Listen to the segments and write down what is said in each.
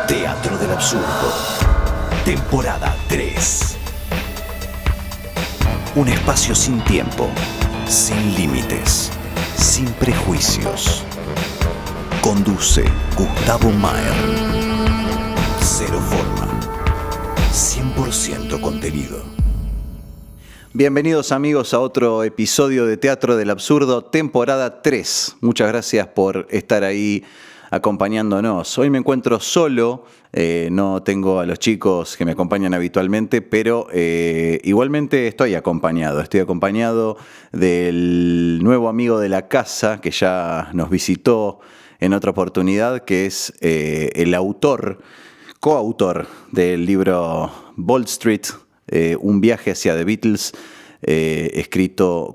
Teatro del Absurdo, temporada 3. Un espacio sin tiempo, sin límites, sin prejuicios. Conduce Gustavo Maher. Cero forma, 100% contenido. Bienvenidos amigos a otro episodio de Teatro del Absurdo, temporada 3. Muchas gracias por estar ahí acompañándonos. Hoy me encuentro solo, no tengo a los chicos que me acompañan habitualmente, pero igualmente estoy acompañado del nuevo amigo de la casa que ya nos visitó en otra oportunidad, que es el coautor del libro Bald Street, un viaje hacia The Beatles,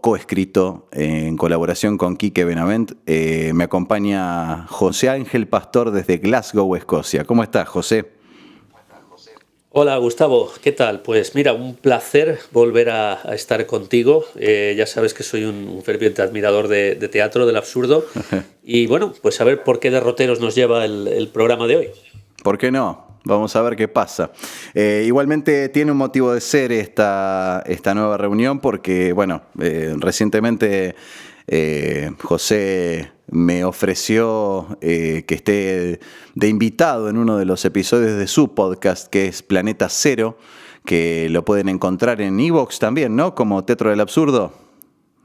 coescrito en colaboración con Quique Benavent. Me acompaña José Ángel Pastor desde Glasgow, Escocia. ¿Cómo estás, José? Hola, Gustavo, ¿qué tal? Pues mira, un placer volver a estar contigo. Ya sabes que soy un ferviente admirador de teatro, del absurdo. Y bueno, pues a ver por qué derroteros nos lleva el programa de hoy. ¿Por qué no? Vamos a ver qué pasa. Igualmente tiene un motivo de ser esta nueva reunión porque, bueno, recientemente José me ofreció que esté de invitado en uno de los episodios de su podcast, que es Planeta Cero, que lo pueden encontrar en iVoox también, ¿no? Como Teatro del Absurdo.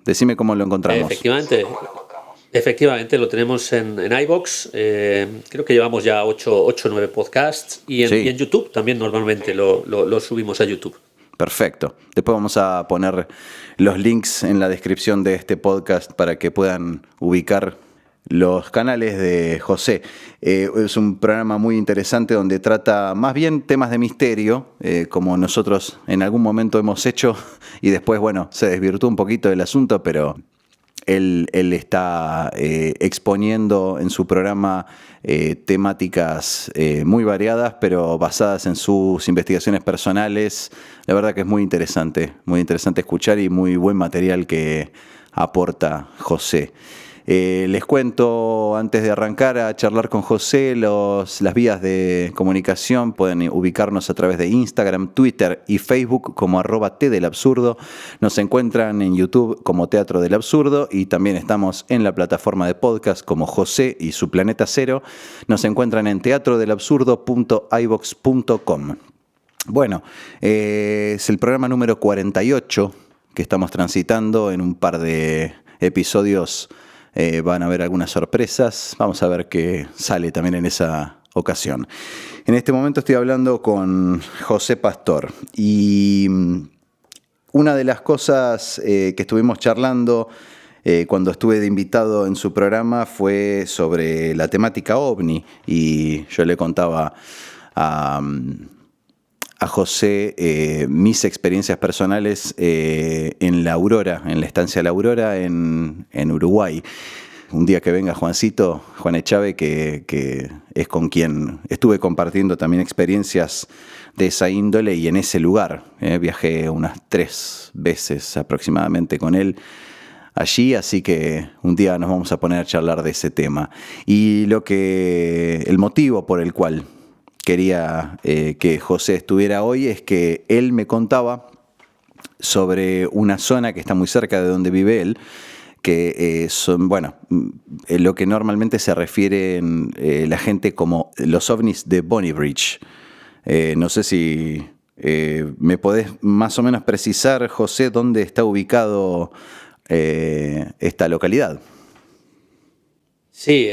Decime cómo lo encontramos. Efectivamente, lo tenemos en iVoox. Creo que llevamos ya 8 o 9 podcasts. Y en YouTube también normalmente lo subimos a YouTube. Perfecto. Después vamos a poner los links en la descripción de este podcast para que puedan ubicar los canales de José. Es un programa muy interesante donde trata más bien temas de misterio, como nosotros en algún momento hemos hecho, y después, bueno, se desvirtuó un poquito el asunto, pero él está exponiendo en su programa temáticas muy variadas, pero basadas en sus investigaciones personales. La verdad que es muy interesante escuchar y muy buen material que aporta José. Les cuento, antes de arrancar a charlar con José, las vías de comunicación. Pueden ubicarnos a través de Instagram, Twitter y Facebook como @tdelabsurdo. Nos encuentran en YouTube como Teatro del Absurdo y también estamos en la plataforma de podcast como José y su Planeta Cero. Nos encuentran en teatrodelabsurdo.ivox.com. Bueno, es el programa número 48 que estamos transitando. En un par de episodios van a haber algunas sorpresas. Vamos a ver qué sale también en esa ocasión. En este momento estoy hablando con José Pastor. Y una de las cosas que estuvimos charlando cuando estuve de invitado en su programa fue sobre la temática OVNI. Y yo le contaba a José mis experiencias personales en la Aurora, en la estancia La Aurora en Uruguay. Un día que venga Juan Echave, que es con quien estuve compartiendo también experiencias de esa índole y en ese lugar. Viajé unas 3 veces aproximadamente con él allí, así que un día nos vamos a poner a charlar de ese tema. Y el motivo por el cual quería que José estuviera hoy es que él me contaba sobre una zona que está muy cerca de donde vive él, que son, bueno, lo que normalmente se refiere la gente como los ovnis de Bonnie Bridge. No sé si me podés más o menos precisar, José, dónde está ubicado esta localidad. Sí,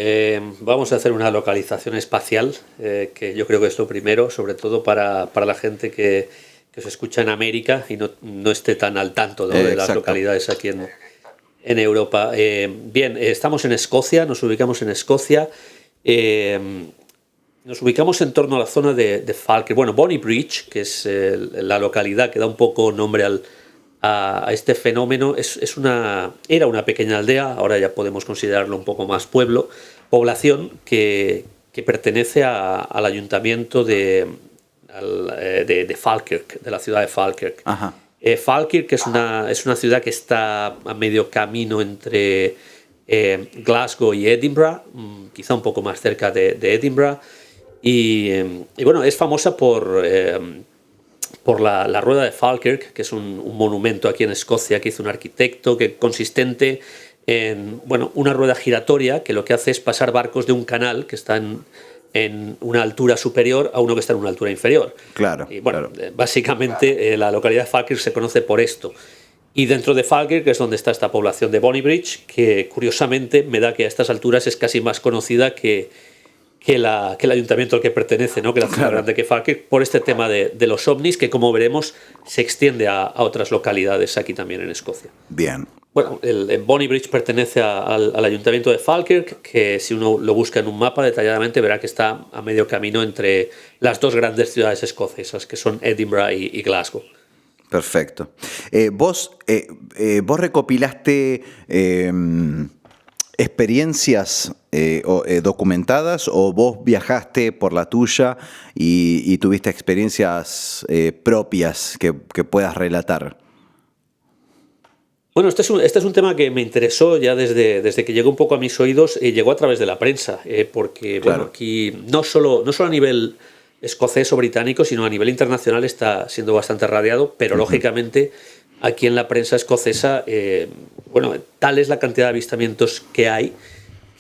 vamos a hacer una localización espacial, que yo creo que es lo primero, sobre todo para la gente que se escucha en América y no esté tan al tanto, ¿no? De las localidades aquí en Europa. Bien, estamos en Escocia, nos ubicamos en Escocia. Nos ubicamos en torno a la zona de Falkirk. Bueno, Bonnie Bridge, que es la localidad que da un poco nombre a este fenómeno, era una pequeña aldea, ahora ya podemos considerarlo un poco más población que pertenece al ayuntamiento de Falkirk, de la ciudad de Falkirk. Ajá. Falkirk es una ciudad que está a medio camino entre Glasgow y Edinburgh, quizá un poco más cerca de Edinburgh, Y bueno, es famosa por la rueda de Falkirk, que es un monumento aquí en Escocia que hizo un arquitecto, que consistente en una rueda giratoria que lo que hace es pasar barcos de un canal que está en una altura superior a uno que está en una altura inferior. Claro. Y bueno, claro. básicamente la localidad de Falkirk se conoce por esto. Y dentro de Falkirk es donde está esta población de Bonnybridge, que curiosamente me da que a estas alturas es casi más conocida que el ayuntamiento al que pertenece, ¿no? Que la ciudad grande que Falkirk, por este tema de los ovnis, que como veremos se extiende a otras localidades aquí también en Escocia. Bien. Bueno, el Bonnybridge pertenece al ayuntamiento de Falkirk, que si uno lo busca en un mapa detalladamente verá que está a medio camino entre las dos grandes ciudades escocesas, que son Edinburgh y Glasgow. Perfecto. Vos recopilaste experiencias documentadas, o vos viajaste por la tuya y tuviste experiencias propias que puedas relatar. Bueno, este es un tema que me interesó ya desde que llegó un poco a mis oídos, y llegó a través de la prensa, porque Claro. bueno, aquí no solo a nivel escocés o británico, sino a nivel internacional está siendo bastante radiado, pero lógicamente aquí en la prensa escocesa, tal es la cantidad de avistamientos que hay,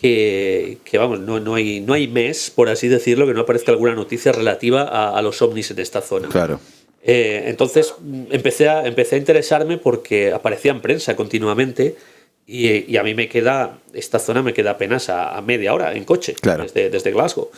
que vamos, no hay mes, por así decirlo, que no aparezca alguna noticia relativa a los ovnis en esta zona. Claro. Entonces empecé a interesarme porque aparecía en prensa continuamente, y a mí esta zona me queda apenas a media hora en coche, Claro. desde Glasgow.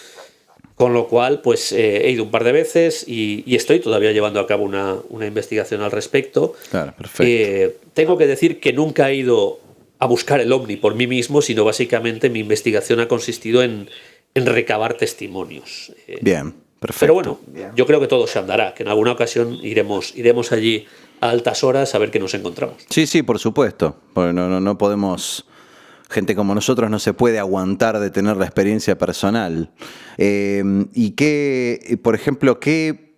Con lo cual, pues he ido un par de veces y estoy todavía llevando a cabo una investigación al respecto. Claro, perfecto. Tengo que decir que nunca he ido a buscar el ovni por mí mismo, sino básicamente mi investigación ha consistido en recabar testimonios. Bien, perfecto. Pero bueno, yo creo que todo se andará, que en alguna ocasión iremos allí a altas horas a ver qué nos encontramos. Sí, por supuesto. Porque no podemos... Gente como nosotros no se puede aguantar de tener la experiencia personal. ¿Y qué, por ejemplo, qué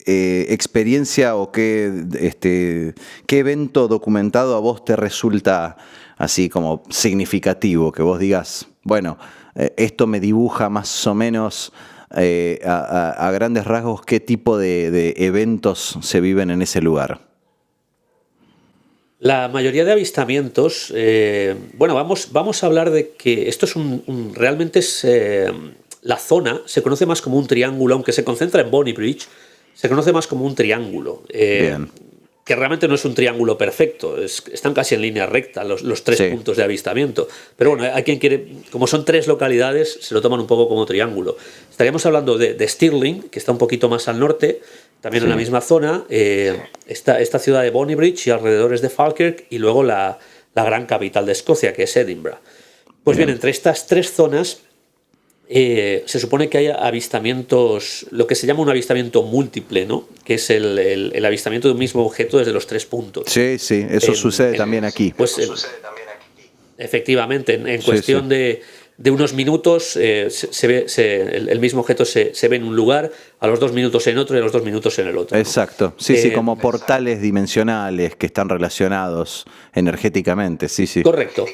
experiencia o qué evento documentado a vos te resulta así como significativo? Que vos digas, bueno, esto me dibuja más o menos a grandes rasgos qué tipo de eventos se viven en ese lugar. La mayoría de avistamientos, vamos a hablar de que esto es realmente es la zona se conoce más como un triángulo, aunque se concentra en Bonnybridge, se conoce más como un triángulo, Bien. que realmente no es un triángulo perfecto, están casi en línea recta los tres Sí. puntos de avistamiento, pero bueno, hay quien quiere, como son tres localidades, se lo toman un poco como triángulo. Estaríamos hablando de Stirling, que está un poquito más al norte, también en la misma zona, esta ciudad de Bonnybridge y alrededores de Falkirk, y luego la gran capital de Escocia, que es Edinburgh. Pues bien, entre estas tres zonas se supone que hay avistamientos, lo que se llama un avistamiento múltiple, ¿no? Que es el avistamiento de un mismo objeto desde los 3 puntos. Sí, eso sucede también aquí. Pues efectivamente, en cuestión de unos minutos el mismo objeto se ve en un lugar, a los 2 minutos en otro y a los 2 minutos en el otro, ¿no? Exacto, sí, como portales dimensionales que están relacionados energéticamente, sí. Correcto.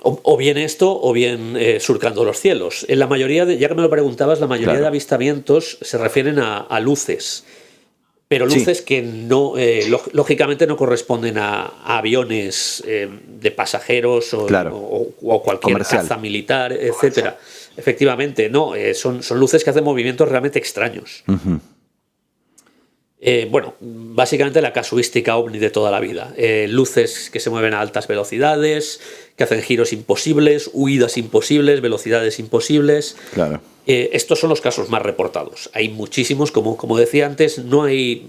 O bien esto, o bien surcando los cielos. En la mayoría ya que me lo preguntabas, la mayoría de avistamientos se refieren a luces, pero luces que no, lógicamente no corresponden a aviones de pasajeros o cualquier comercial. caza militar, etcétera. Efectivamente, no, son luces que hacen movimientos realmente extraños. Uh-huh. Básicamente la casuística ovni de toda la vida. Luces que se mueven a altas velocidades, que hacen giros imposibles, huidas imposibles, velocidades imposibles. Claro. Estos son los casos más reportados. Hay muchísimos, como decía antes, no hay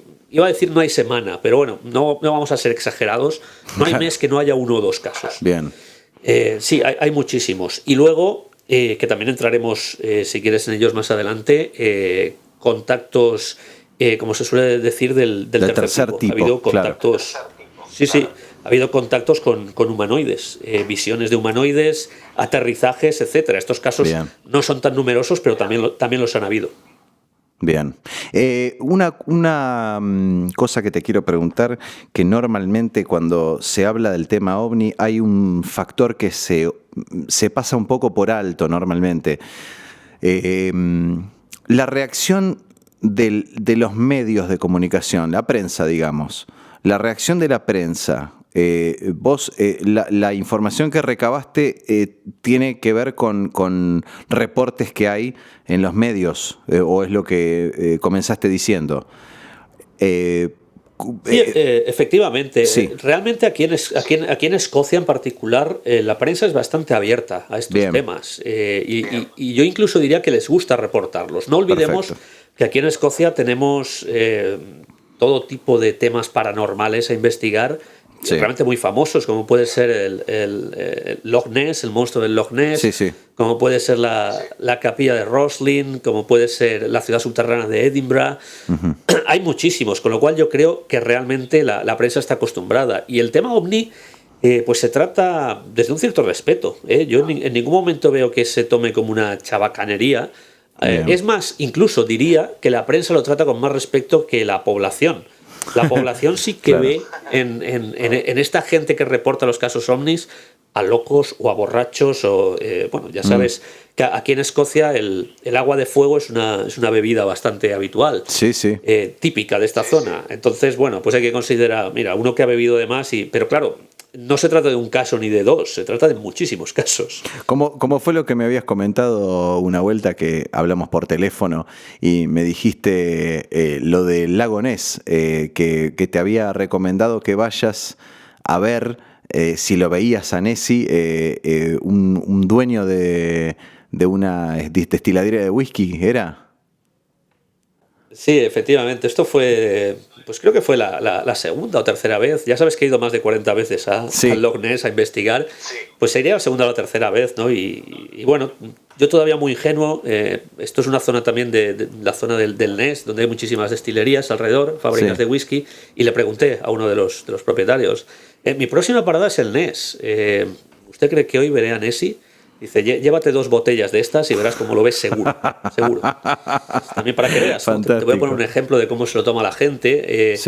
semana, pero bueno, no vamos a ser exagerados. No hay mes que no haya 1 o 2 casos. Bien. Sí, hay muchísimos. Y luego, que también entraremos, si quieres, en ellos más adelante, contactos... como se suele decir, del tercer tipo. Ha habido contactos. Claro. Sí. Ha habido contactos con humanoides, visiones de humanoides, aterrizajes, etcétera. Estos casos no son tan numerosos, pero también los han habido. Bien. Una cosa que te quiero preguntar, que normalmente cuando se habla del tema OVNI hay un factor que se pasa un poco por alto normalmente. La reacción de los medios de comunicación, la prensa, digamos, la reacción de la prensa, vos, la información que recabaste tiene que ver con reportes que hay en los medios, o es lo que comenzaste diciendo. Sí, efectivamente. Sí. Realmente aquí en Escocia en particular la prensa es bastante abierta a estos temas y yo incluso diría que les gusta reportarlos. No olvidemos que aquí en Escocia tenemos todo tipo de temas paranormales a investigar, realmente muy famosos, como puede ser el Loch Ness, el monstruo del Loch Ness, como puede ser la capilla de Roslin, como puede ser la ciudad subterránea de Edinburgh. Hay muchísimos, con lo cual yo creo que realmente la prensa está acostumbrada. Y el tema OVNI, pues se trata desde un cierto respeto. Yo en ningún momento veo que se tome como una chabacanería. Es más, incluso diría que la prensa lo trata con más respeto que la población. La población sí que ve en esta gente que reporta los casos ovnis a locos o a borrachos o, bueno, ya sabes que aquí en Escocia el agua de fuego es una bebida bastante habitual, típica de esta zona. Entonces, bueno, pues hay que considerar, mira, uno que ha bebido de más, pero claro, no se trata de un caso ni de dos, se trata de muchísimos casos. ¿Cómo fue lo que me habías comentado una vuelta que hablamos por teléfono y me dijiste lo del lago Ness, que te había recomendado que vayas a ver, si lo veías a Nessie, un dueño de una destilería de whisky, ¿era? Sí, efectivamente. Esto fue, pues creo que fue la segunda o tercera vez. Ya sabes que he ido más de 40 veces al Loch Ness a investigar. Pues sería la segunda o la tercera vez, ¿no? Y bueno, yo todavía muy ingenuo. Esto es una zona también de la zona del Ness, donde hay muchísimas destilerías alrededor, fábricas de whisky. Y le pregunté a uno de los propietarios, mi próxima parada es el Ness. ¿Usted cree que hoy veré a Nessie? Dice, llévate 2 botellas de estas y verás cómo lo ves seguro. Seguro. También para que veas. Te voy a poner un ejemplo de cómo se lo toma la gente.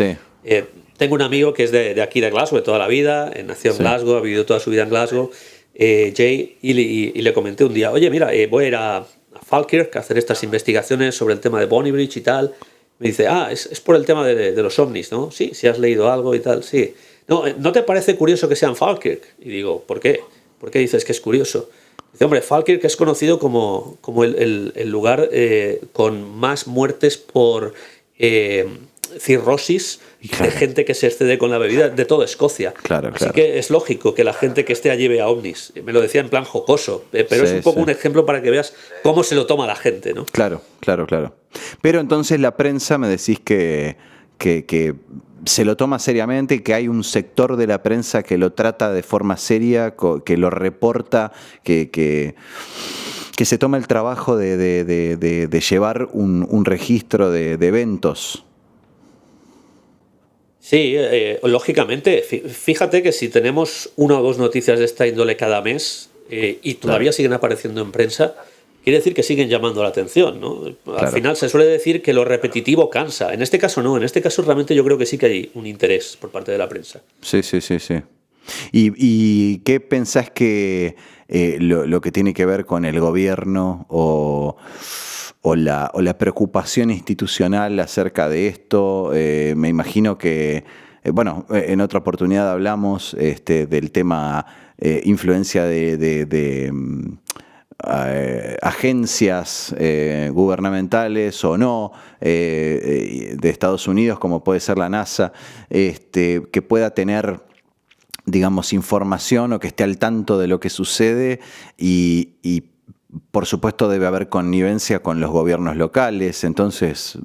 Tengo un amigo que es de aquí de Glasgow de toda la vida. Nació en Glasgow, ha vivido toda su vida en Glasgow. Jay, y le comenté un día, oye, mira, voy a ir a Falkirk a hacer estas investigaciones sobre el tema de Bonnie Bridge y tal. Me dice, es por el tema de los ovnis, ¿no? Sí, si has leído algo y tal, sí. ¿No te parece curioso que sea en Falkirk? Y digo, ¿por qué? ¿Por qué dices que es curioso? Dice, hombre, Falkirk es conocido como el lugar con más muertes por cirrosis de gente que se excede con la bebida de toda Escocia. Así que es lógico que la gente que esté allí vea ovnis. Me lo decía en plan jocoso, pero es un poco un ejemplo para que veas cómo se lo toma la gente, ¿no? Claro. Pero entonces la prensa me decís que se lo toma seriamente, que hay un sector de la prensa que lo trata de forma seria, que lo reporta, que se toma el trabajo de llevar un registro de eventos. Sí, lógicamente. Fíjate que si tenemos 1 o 2 noticias de esta índole cada mes y todavía siguen apareciendo en prensa, quiere decir que siguen llamando la atención, ¿no? Al final se suele decir que lo repetitivo cansa. En este caso no, en este caso realmente yo creo que sí que hay un interés por parte de la prensa. Sí. ¿Y qué pensás que lo que tiene que ver con el gobierno o la preocupación institucional acerca de esto? Me imagino que, en otra oportunidad hablamos del tema influencia de agencias gubernamentales o no de Estados Unidos, como puede ser la NASA, que pueda tener, digamos, información o que esté al tanto de lo que sucede y por supuesto debe haber connivencia con los gobiernos locales. Entonces,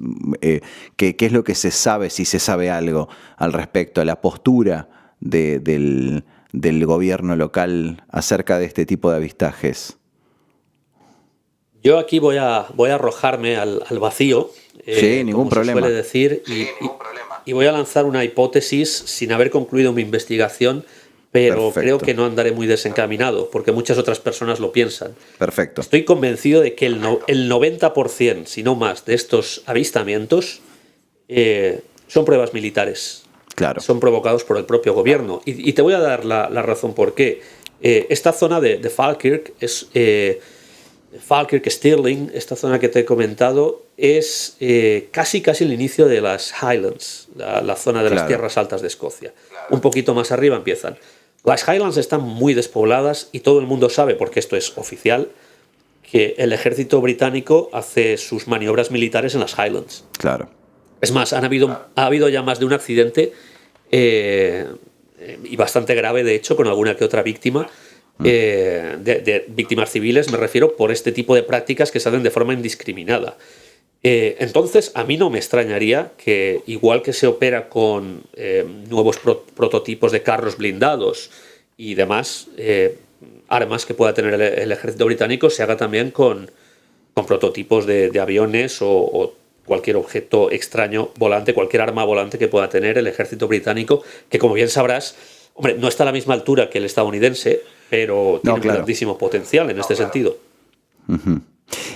¿qué es lo que se sabe, si se sabe algo al respecto a la postura del gobierno local acerca de este tipo de avistajes? Yo aquí voy a arrojarme al vacío, ningún problema. Se suele decir, y voy a lanzar una hipótesis sin haber concluido mi investigación, pero creo que no andaré muy desencaminado, porque muchas otras personas lo piensan. Perfecto. Estoy convencido de que el 90%, si no más, de estos avistamientos son pruebas militares. Claro. Son provocados por el propio gobierno. Y te voy a dar la razón por qué. Esta zona de Falkirk es... Falkirk, Stirling, esta zona que te he comentado, es casi el inicio de las Highlands, la zona de las tierras altas de Escocia. Un poquito más arriba empiezan. Las Highlands están muy despobladas y todo el mundo sabe, porque esto es oficial, que el ejército británico hace sus maniobras militares en las Highlands. Claro. Es más, ha habido ya más de un accidente y bastante grave, de hecho, con alguna que otra víctima. De víctimas civiles, me refiero, por este tipo de prácticas que se hacen de forma indiscriminada. Entonces, a mí no me extrañaría que, igual que se opera con nuevos prototipos de carros blindados y demás armas que pueda tener el ejército británico, se haga también con prototipos de aviones o cualquier objeto extraño volante, cualquier arma volante que pueda tener el ejército británico, que, como bien sabrás, hombre, no está a la misma altura que el estadounidense, pero tiene un grandísimo potencial en este sentido. Uh-huh.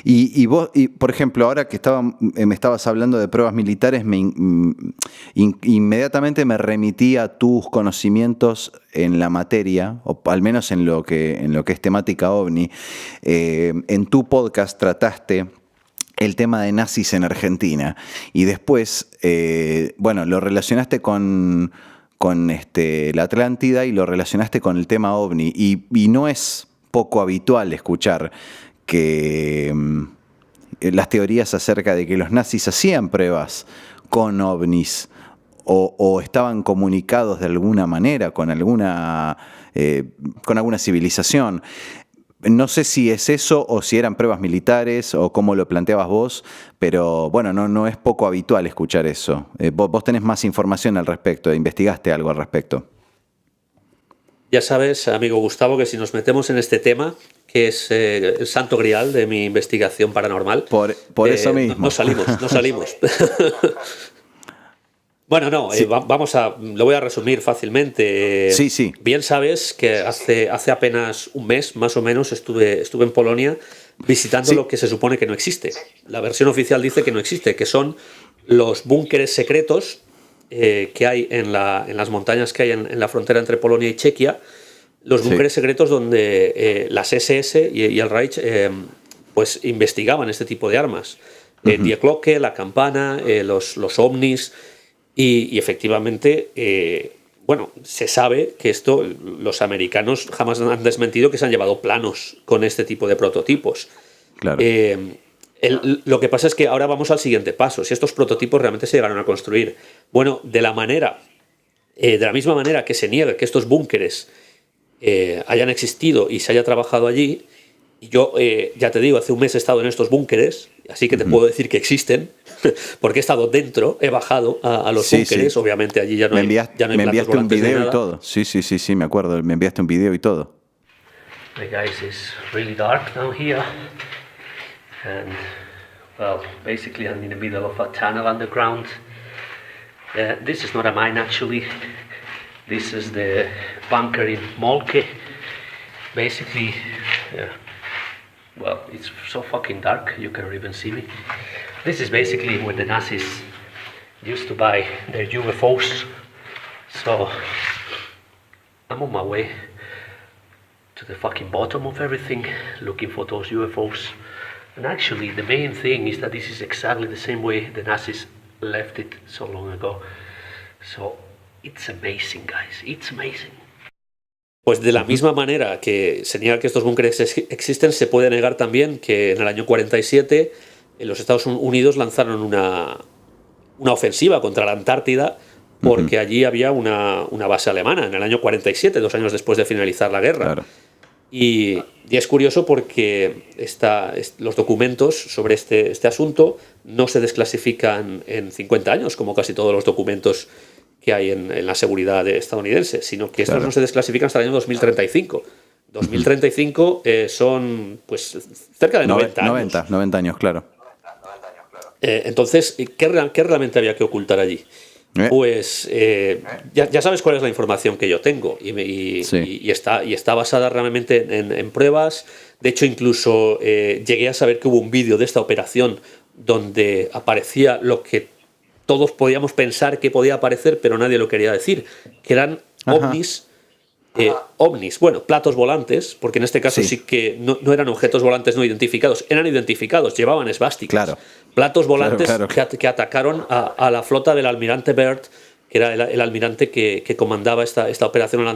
Y vos, por ejemplo, ahora que me estabas hablando de pruebas militares, inmediatamente me remití a tus conocimientos en la materia, o al menos en lo que es temática OVNI. En tu podcast trataste el tema de nazis en Argentina y después, lo relacionaste con la Atlántida y lo relacionaste con el tema OVNI y no es poco habitual escuchar que las teorías acerca de que los nazis hacían pruebas con ovnis o estaban comunicados de alguna manera con alguna civilización. No sé si es eso o si eran pruebas militares o cómo lo planteabas vos, pero bueno, no es poco habitual escuchar eso. Vos tenés más información al respecto, investigaste algo al respecto. Ya sabes, amigo Gustavo, que si nos metemos en este tema, que es el santo grial de mi investigación paranormal, por eso mismo. No salimos. Bueno, sí. Lo voy a resumir fácilmente. Sí. Bien sabes que hace apenas un mes, más o menos, estuve en Polonia visitando lo que se supone que no existe. La versión oficial dice que no existe, que son los búnkeres secretos que hay en las montañas que hay en la frontera entre Polonia y Chequia, los búnkeres secretos donde las SS y el Reich pues investigaban este tipo de armas. Die Glocke, la campana, los ovnis, y efectivamente, se sabe que esto, los americanos jamás han desmentido que se han llevado planos con este tipo de prototipos. Claro. Lo que pasa es que ahora vamos al siguiente paso. Si estos prototipos realmente se llegaron a construir, bueno, de la misma manera que se niega que estos búnkeres hayan existido y se haya trabajado allí, y yo ya te digo, hace un mes he estado en estos búnkeres, así que te puedo decir que existen, porque he estado dentro, he bajado a los búnkeres, sí. Obviamente allí ya no hay platos me enviaste un video y todo. Sí, me acuerdo, me enviaste un video y todo. Hey guys, it's really dark down here. And, well, basically I'm in the middle of a tunnel underground. This is not a mine, actually. This is the bunker in Molke. Basically, well, it's so fucking dark, you can't even see me. This is basically where the Nazis used to buy their UFOs. So, I'm on my way to the fucking bottom of everything, looking for those UFOs. And actually, the main thing is that this is exactly the same way the Nazis left it so long ago. So, it's amazing, guys. It's amazing. Pues de la misma manera que se niega que estos búnkeres existen, se puede negar también que en el año 47 los Estados Unidos lanzaron una ofensiva contra la Antártida porque allí había una base alemana en el año 47, 2 años después de finalizar la guerra. Claro. Y es curioso porque los documentos sobre este asunto no se desclasifican en 50 años, como casi todos los documentos que hay en la seguridad estadounidense, sino que estos no se desclasifican hasta el año 2035. 2035 son pues cerca de 90 años. 90 años, claro. Entonces, ¿qué realmente había que ocultar allí? Pues ya sabes cuál es la información que yo tengo y está basada realmente en pruebas. De hecho, incluso llegué a saber que hubo un vídeo de esta operación donde aparecía lo que todos podíamos pensar que podía aparecer, pero nadie lo quería decir, que eran ovnis ovnis, bueno, platos volantes, porque en este caso sí que no eran objetos volantes no identificados, eran identificados, llevaban esvásticas. Claro. Platos volantes Claro. que atacaron a la flota del almirante Byrd, que era el almirante que comandaba esta operación a la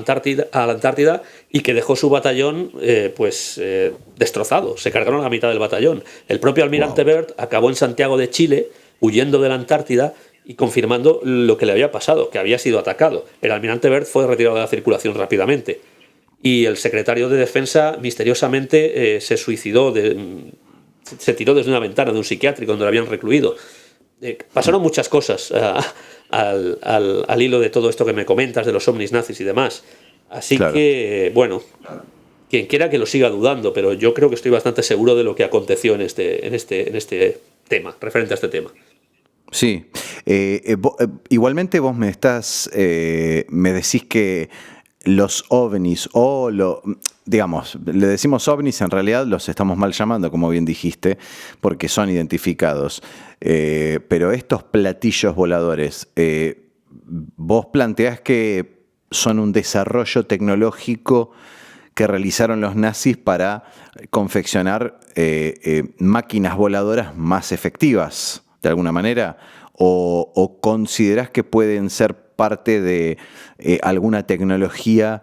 Antártida y que dejó su batallón destrozado. Se cargaron a la mitad del batallón. El propio almirante Byrd acabó en Santiago de Chile, huyendo de la Antártida y confirmando lo que le había pasado, que había sido atacado. El almirante Byrd fue retirado de la circulación rápidamente. Y el secretario de Defensa misteriosamente se suicidó, se tiró desde una ventana de un psiquiátrico donde lo habían recluido. Pasaron muchas cosas al hilo de todo esto que me comentas, de los ovnis nazis y demás. Así que, bueno, quien quiera que lo siga dudando, pero yo creo que estoy bastante seguro de lo que aconteció en este tema, referente a este tema. Sí. Igualmente vos me decís que los ovnis digamos, le decimos ovnis, en realidad los estamos mal llamando, como bien dijiste, porque son identificados. Pero estos platillos voladores, vos planteás que son un desarrollo tecnológico que realizaron los nazis para confeccionar máquinas voladoras más efectivas, de alguna manera, o considerás que pueden ser parte de alguna tecnología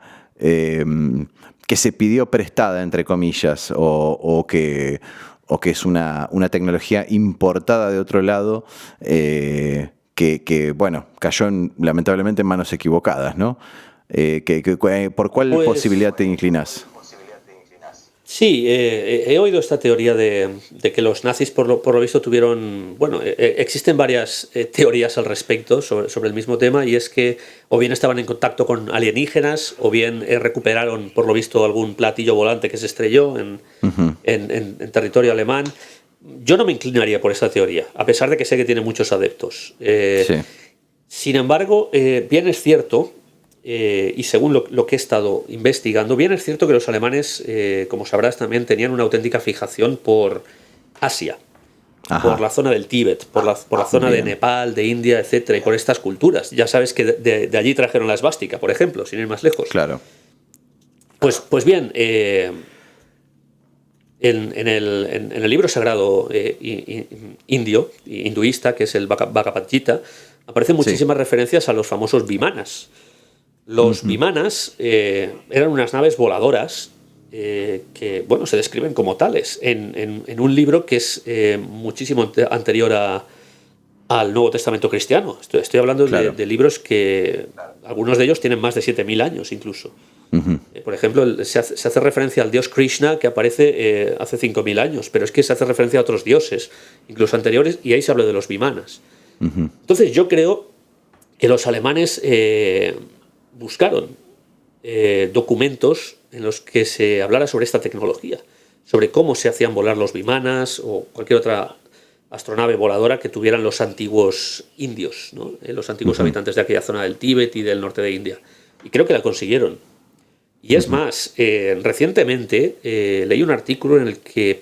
que se pidió prestada, entre comillas, o que es una tecnología importada de otro lado que cayó lamentablemente en manos equivocadas, ¿no? ¿Por cuál posibilidad te inclinas? Sí, he oído esta teoría de que los nazis por lo visto tuvieron... Bueno, existen varias teorías al respecto sobre el mismo tema, y es que o bien estaban en contacto con alienígenas o bien recuperaron por lo visto algún platillo volante que se estrelló en territorio alemán. Yo no me inclinaría por esa teoría, a pesar de que sé que tiene muchos adeptos. Sí. Sin embargo, bien es cierto... y según lo que he estado investigando, bien es cierto que los alemanes, como sabrás, también tenían una auténtica fijación por Asia, por la zona del Tíbet, por la zona de Nepal, de India, etcétera, y por estas culturas. Ya sabes que de allí trajeron la esvástica, por ejemplo, sin ir más lejos. Claro. Pues bien, en el libro sagrado hinduista, que es el Bhagavad Gita, aparecen muchísimas referencias a los famosos vimanas. Los vimanas eran unas naves voladoras que, bueno, se describen como tales en un libro que es muchísimo anterior al Nuevo Testamento cristiano. Estoy hablando de libros que algunos de ellos tienen más de 7.000 años incluso. Por ejemplo, se hace referencia al dios Krishna, que aparece hace 5.000 años, pero es que se hace referencia a otros dioses, incluso anteriores, y ahí se habla de los vimanas. Entonces yo creo que los alemanes... buscaron documentos en los que se hablara sobre esta tecnología, sobre cómo se hacían volar los vimanas o cualquier otra astronave voladora que tuvieran los antiguos indios, ¿no? Los antiguos habitantes de aquella zona del Tíbet y del norte de India. Y creo que la consiguieron. Y es más, recientemente leí un artículo en el que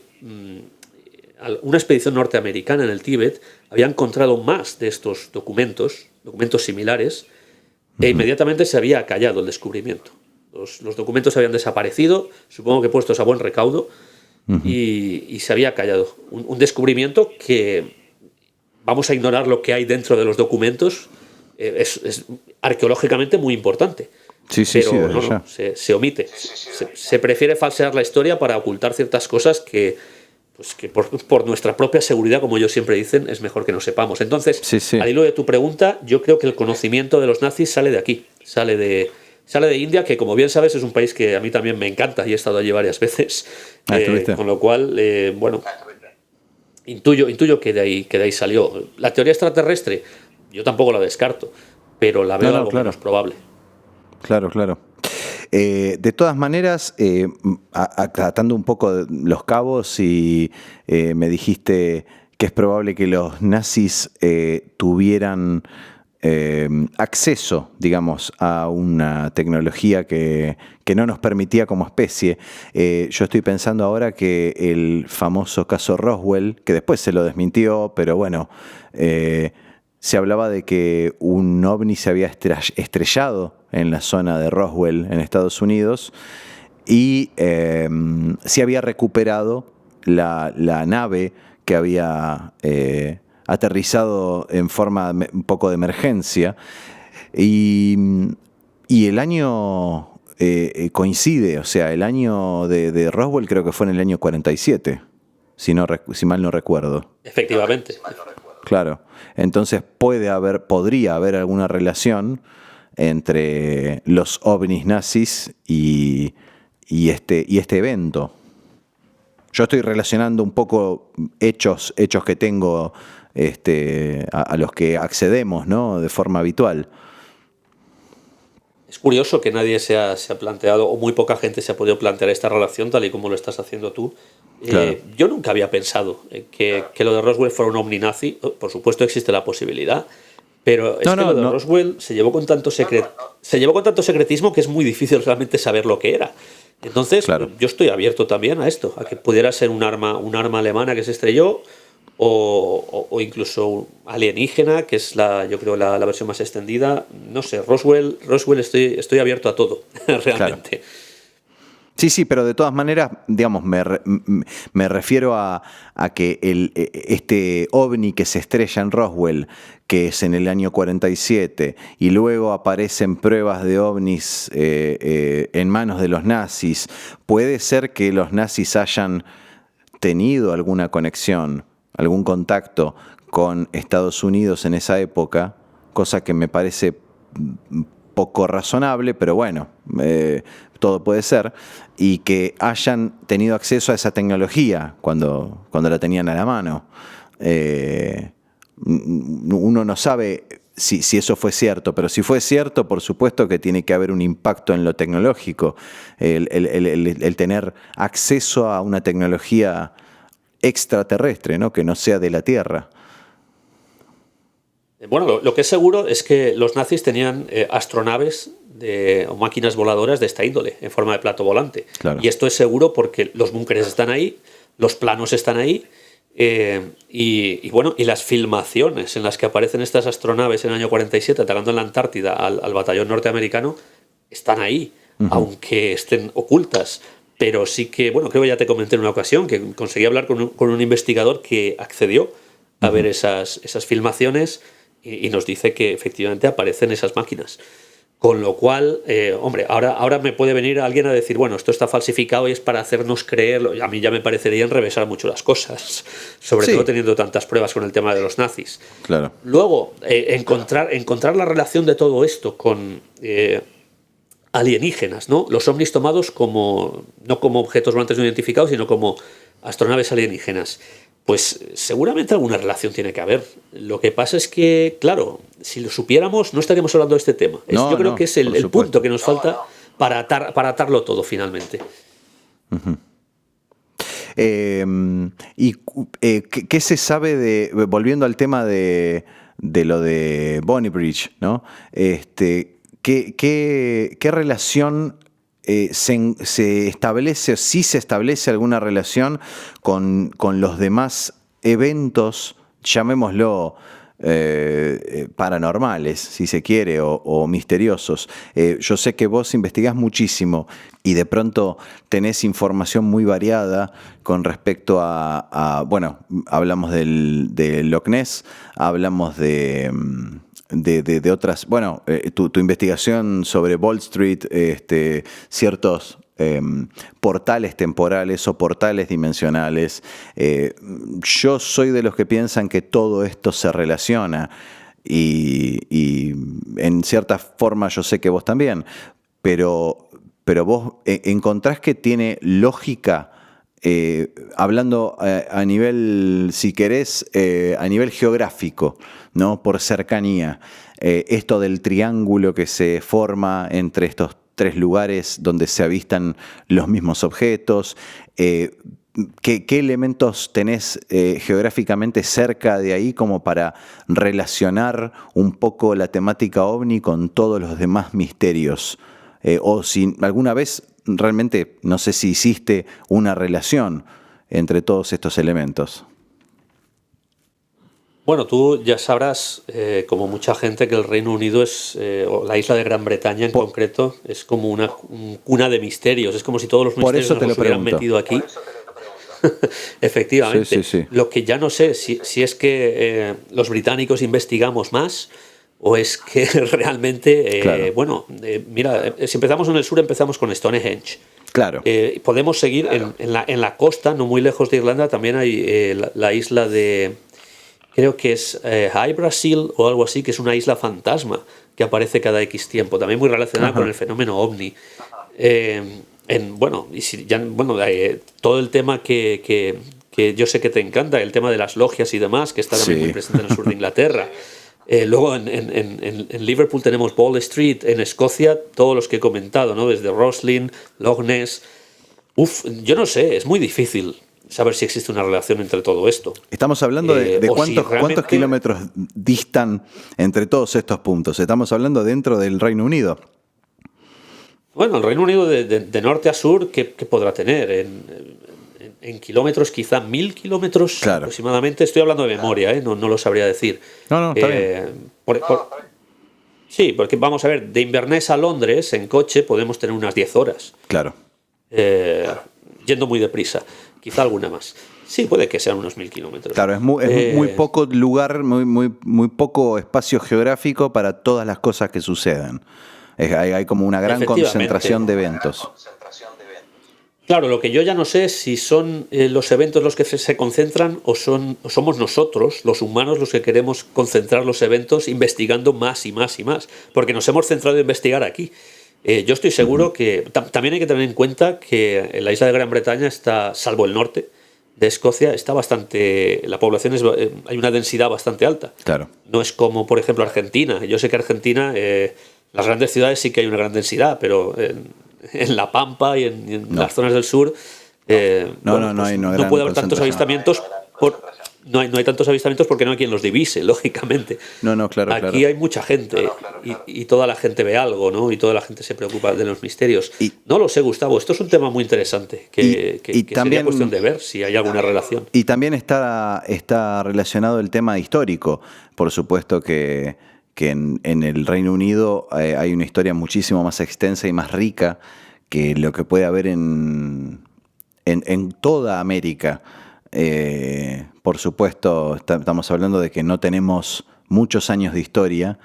una expedición norteamericana en el Tíbet había encontrado más de estos documentos similares, e inmediatamente se había callado el descubrimiento. Los documentos habían desaparecido, supongo que puestos a buen recaudo, y se había callado. Un descubrimiento que, vamos a ignorar lo que hay dentro de los documentos, es arqueológicamente muy importante. Pero se omite. Se prefiere falsear la historia para ocultar ciertas cosas que por nuestra propia seguridad, como ellos siempre dicen, es mejor que no sepamos. Entonces, al hilo de tu pregunta, yo creo que el conocimiento de los nazis sale de aquí, sale de India, que como bien sabes es un país que a mí también me encanta y he estado allí varias veces, con lo cual, bueno, intuyo que de ahí salió. La teoría extraterrestre, yo tampoco la descarto, pero la veo algo menos probable. Claro. De todas maneras, atando un poco los cabos, y me dijiste que es probable que los nazis tuvieran acceso, digamos, a una tecnología que no nos permitía como especie. Yo estoy pensando ahora que el famoso caso Roswell, que después se lo desmintió, pero bueno, se hablaba de que un ovni se había estrellado en la zona de Roswell, en Estados Unidos, y se había recuperado la nave que había aterrizado en forma un poco de emergencia. Y el año coincide, o sea, el año de Roswell creo que fue en el año 47, si mal no recuerdo. Efectivamente. Claro, entonces podría haber alguna relación entre los ovnis nazis y este evento. Yo estoy relacionando un poco hechos que tengo a los que accedemos, ¿no?, de forma habitual. Es curioso que nadie se ha planteado, o muy poca gente se ha podido plantear esta relación tal y como lo estás haciendo tú. Claro. Yo nunca había pensado que lo de Roswell fuera un ovni nazi. Por supuesto existe la posibilidad, pero lo de Roswell se llevó con tanto secretismo que es muy difícil realmente saber lo que era. Entonces, claro, yo estoy abierto también a esto, a que pudiera ser un arma alemana que se estrelló, o incluso alienígena, que es yo creo la versión más extendida. No sé, Roswell estoy abierto a todo, realmente. Claro. Sí, pero de todas maneras, digamos, me refiero a que este ovni que se estrella en Roswell, que es en el año 47, y luego aparecen pruebas de ovnis en manos de los nazis, puede ser que los nazis hayan tenido alguna conexión, algún contacto con Estados Unidos en esa época, cosa que me parece poco razonable, pero bueno, todo puede ser, y que hayan tenido acceso a esa tecnología cuando la tenían a la mano. Uno no sabe si eso fue cierto, pero si fue cierto, por supuesto que tiene que haber un impacto en lo tecnológico, el tener acceso a una tecnología extraterrestre, ¿no?, que no sea de la Tierra. Bueno, lo que es seguro es que los nazis tenían astronaves o máquinas voladoras de esta índole, en forma de plato volante. Claro. Y esto es seguro porque los búnkeres están ahí, los planos están ahí, y las filmaciones en las que aparecen estas astronaves en el año 47 atacando en la Antártida al batallón norteamericano están ahí, aunque estén ocultas. Pero sí que, creo que ya te comenté en una ocasión que conseguí hablar con un investigador que accedió a ver esas filmaciones y nos dice que efectivamente aparecen esas máquinas. Con lo cual, ahora me puede venir alguien a decir, bueno, esto está falsificado y es para hacernos creerlo. A mí ya me parecería enrevesar mucho las cosas, sobre todo teniendo tantas pruebas con el tema de los nazis. Claro. Luego, encontrar la relación de todo esto con alienígenas, ¿no? Los ovnis tomados no como objetos volantes no identificados, sino como astronaves alienígenas. Pues seguramente alguna relación tiene que haber. Lo que pasa es que, claro, si lo supiéramos no estaríamos hablando de este tema. Yo creo que es el punto que nos falta para atarlo todo finalmente. Uh-huh. ¿Qué se sabe volviendo al tema de lo de Bonnie Bridge, ¿no? ¿Qué relación se establece, o si se establece alguna relación con los demás eventos, llamémoslo paranormales, si se quiere, o misteriosos? Yo sé que vos investigás muchísimo y de pronto tenés información muy variada con respecto bueno, hablamos del Loch Ness, hablamos de otras, bueno, tu investigación sobre Wall Street, ciertos portales temporales o portales dimensionales. Yo soy de los que piensan que todo esto se relaciona y en cierta forma yo sé que vos también, pero vos encontrás que tiene lógica, hablando a nivel, si querés, a nivel geográfico, ¿no?, por cercanía, esto del triángulo que se forma entre estos tres lugares donde se avistan los mismos objetos. ¿Qué elementos tenés geográficamente cerca de ahí como para relacionar un poco la temática ovni con todos los demás misterios? O si alguna vez realmente, no sé si hiciste una relación entre todos estos elementos. Bueno, tú ya sabrás, como mucha gente, que el Reino Unido es, o la isla de Gran Bretaña en concreto, es como una cuna de misterios. Es como si todos los Por misterios eso te nos lo hubieran pregunto. metido aquí. Efectivamente. Sí, sí, sí. Lo que ya no sé si es que los británicos investigamos más o es que realmente, Claro. bueno, mira, si empezamos en el sur, empezamos con Stonehenge. Claro. Podemos seguir en la costa, no muy lejos de Irlanda, también hay la isla de, creo que es High Brasil o algo así, que es una isla fantasma que aparece cada X tiempo, también muy relacionada Ajá. con el fenómeno ovni. Bueno, y si ya, bueno, todo el tema que yo sé que te encanta, el tema de las logias y demás, que está también Sí. muy presente en el sur de Inglaterra. Luego en Liverpool tenemos Ball Street, en Escocia todos los que he comentado, ¿no? Desde Roslin, Loch Ness. Yo no sé, es muy difícil saber si existe una relación entre todo esto. Estamos hablando de o si cuántos realmente- kilómetros distan entre todos estos puntos. Estamos hablando dentro del Reino Unido. Bueno, el Reino Unido de norte a sur, ¿qué podrá tener? En kilómetros, quizá 1000 kilómetros Claro. aproximadamente. Estoy hablando de memoria, no lo sabría decir. No, está bien. Sí, porque vamos a ver, de Inverness a Londres en coche podemos tener unas 10 horas. Claro. Yendo muy deprisa, quizá alguna más. Sí, puede que sean unos 1000 kilómetros. Claro, es muy poco lugar, muy poco espacio geográfico para todas las cosas que suceden. Hay como una gran Efectivamente. concentración de eventos. Claro, lo que yo ya no sé es si son los eventos los que se concentran o somos nosotros, los humanos, los que queremos concentrar los eventos investigando más y más y más. Porque nos hemos centrado en investigar aquí. Yo estoy seguro que también hay que tener en cuenta que en la isla de Gran Bretaña está, salvo el norte de Escocia, está bastante, la población hay una densidad bastante alta. Claro. No es como, por ejemplo, Argentina. Yo sé que Argentina, las grandes ciudades sí que hay una gran densidad, pero en La Pampa y en No. las zonas del sur No hay una gran puede haber tantos concentración. avistamientos. No hay tantos avistamientos porque no hay quien los divise, lógicamente. Claro. Aquí hay mucha gente y toda la gente ve algo, ¿no? Y toda la gente se preocupa de los misterios. No lo sé, Gustavo. Esto es un tema muy interesante que también sería cuestión de ver si hay alguna relación. Y también está relacionado el tema histórico. Por supuesto que en el Reino Unido hay una historia muchísimo más extensa y más rica que lo que puede haber en toda América. Por supuesto, estamos hablando de que no tenemos muchos años de historia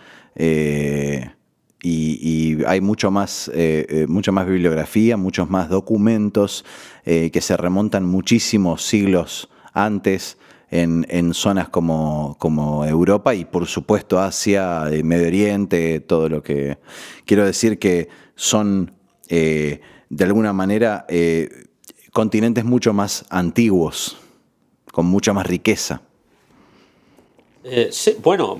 y hay mucha más bibliografía, muchos más documentos que se remontan muchísimos siglos antes en zonas como Europa y por supuesto Asia, Medio Oriente, todo lo que... Quiero decir que son de alguna manera continentes mucho más antiguos, con mucha más riqueza. Sí, bueno,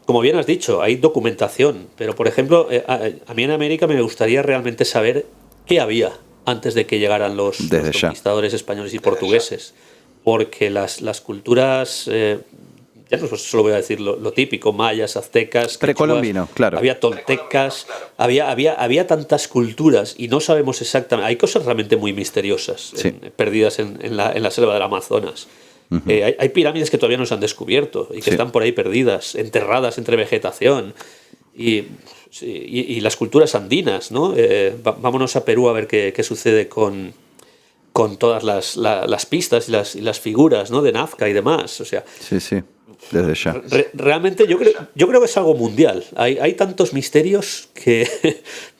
como bien has dicho, hay documentación, pero por ejemplo, a mí en América me gustaría realmente saber qué había antes de que llegaran los conquistadores españoles y portugueses, porque las culturas, ya no solo voy a decir lo típico, mayas, aztecas, precolombino, claro. Había toltecas, había tantas culturas y no sabemos exactamente, hay cosas realmente muy misteriosas, sí, perdidas en la selva del Amazonas. Hay pirámides que todavía no se han descubierto y que están por ahí perdidas, enterradas entre vegetación. Y las culturas andinas, ¿no? Vámonos a Perú a ver qué sucede con todas las pistas y las figuras, ¿no? De Nazca y demás. O sea, sí, desde ya. Realmente yo creo que es algo mundial. Hay tantos misterios que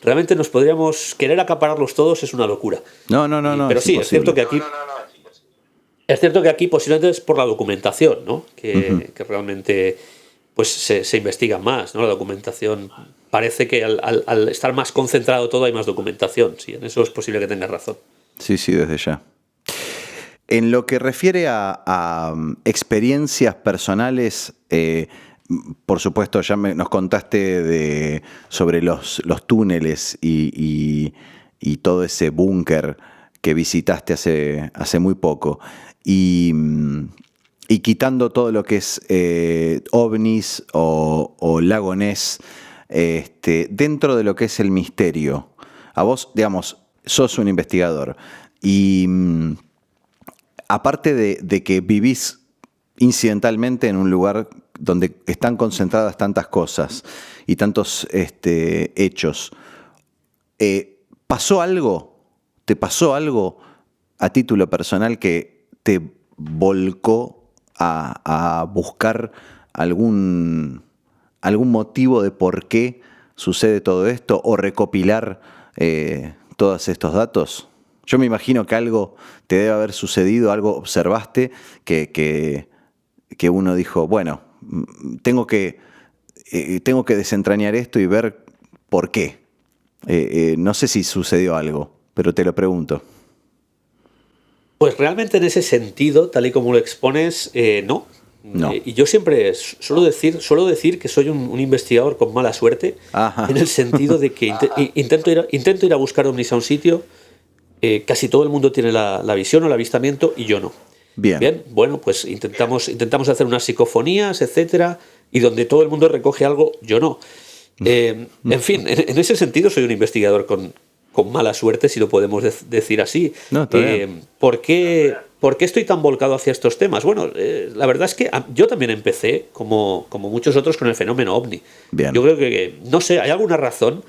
realmente nos podríamos querer acapararlos todos, es una locura. No. Pero sí, es cierto que aquí... Es cierto que aquí posiblemente es por la documentación, ¿no? Que realmente pues se investiga más, ¿no? La documentación parece que al estar más concentrado todo hay más documentación. Sí, en eso es posible que tengas razón. Sí, desde ya. En lo que refiere a experiencias personales, por supuesto ya nos contaste sobre los túneles y todo ese búnker que visitaste hace muy poco. Y quitando todo lo que es ovnis o lago Ness, dentro de lo que es el misterio, a vos, digamos, sos un investigador y aparte de que vivís incidentalmente en un lugar donde están concentradas tantas cosas y tantos hechos. ¿Pasó algo? ¿Te pasó algo a título personal que te volcó a buscar algún motivo de por qué sucede todo esto o recopilar todos estos datos? Yo me imagino que algo te debe haber sucedido, algo observaste que uno dijo, bueno, tengo que desentrañar esto y ver por qué. No sé si sucedió algo, pero te lo pregunto. Pues realmente en ese sentido, tal y como lo expones, no. No. Y yo siempre suelo decir que soy un investigador con mala suerte. Ajá. En el sentido de que intento ir a buscar ovnis a un sitio, casi todo el mundo tiene la visión o el avistamiento y yo no. Bien, bueno, pues intentamos hacer unas psicofonías, etcétera, y donde todo el mundo recoge algo, yo no. En fin, en ese sentido soy un investigador con mala suerte, si lo podemos decir así. No, ¿Por qué estoy tan volcado hacia estos temas? Bueno, la verdad es que yo también empecé, como muchos otros, con el fenómeno ovni. Bien. Yo creo que, no sé, hay alguna razón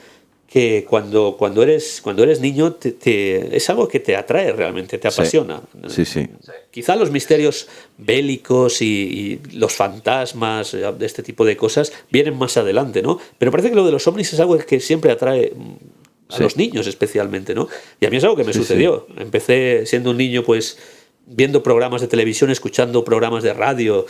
que cuando eres niño es algo que te atrae realmente, te apasiona. Sí. Quizá los misterios bélicos y los fantasmas, de este tipo de cosas, vienen más adelante, ¿no? Pero parece que lo de los ovnis es algo que siempre atrae a los niños especialmente, ¿no? Y a mí es algo que me sucedió. Empecé siendo un niño, pues, viendo programas de televisión, escuchando programas de radio,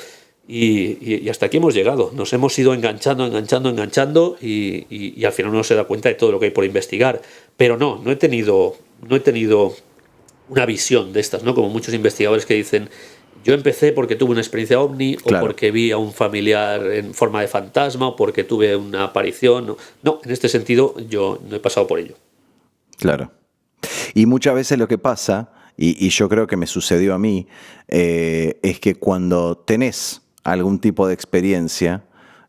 y hasta aquí hemos llegado. Nos hemos ido enganchando y al final uno se da cuenta de todo lo que hay por investigar. Pero no he tenido una visión de estas, ¿no? Como muchos investigadores que dicen, yo empecé porque tuve una experiencia ovni, claro, o porque vi a un familiar en forma de fantasma, o porque tuve una aparición. No, en este sentido yo no he pasado por ello. Claro. Y muchas veces lo que pasa, y yo creo que me sucedió a mí, es que cuando tenés algún tipo de experiencia,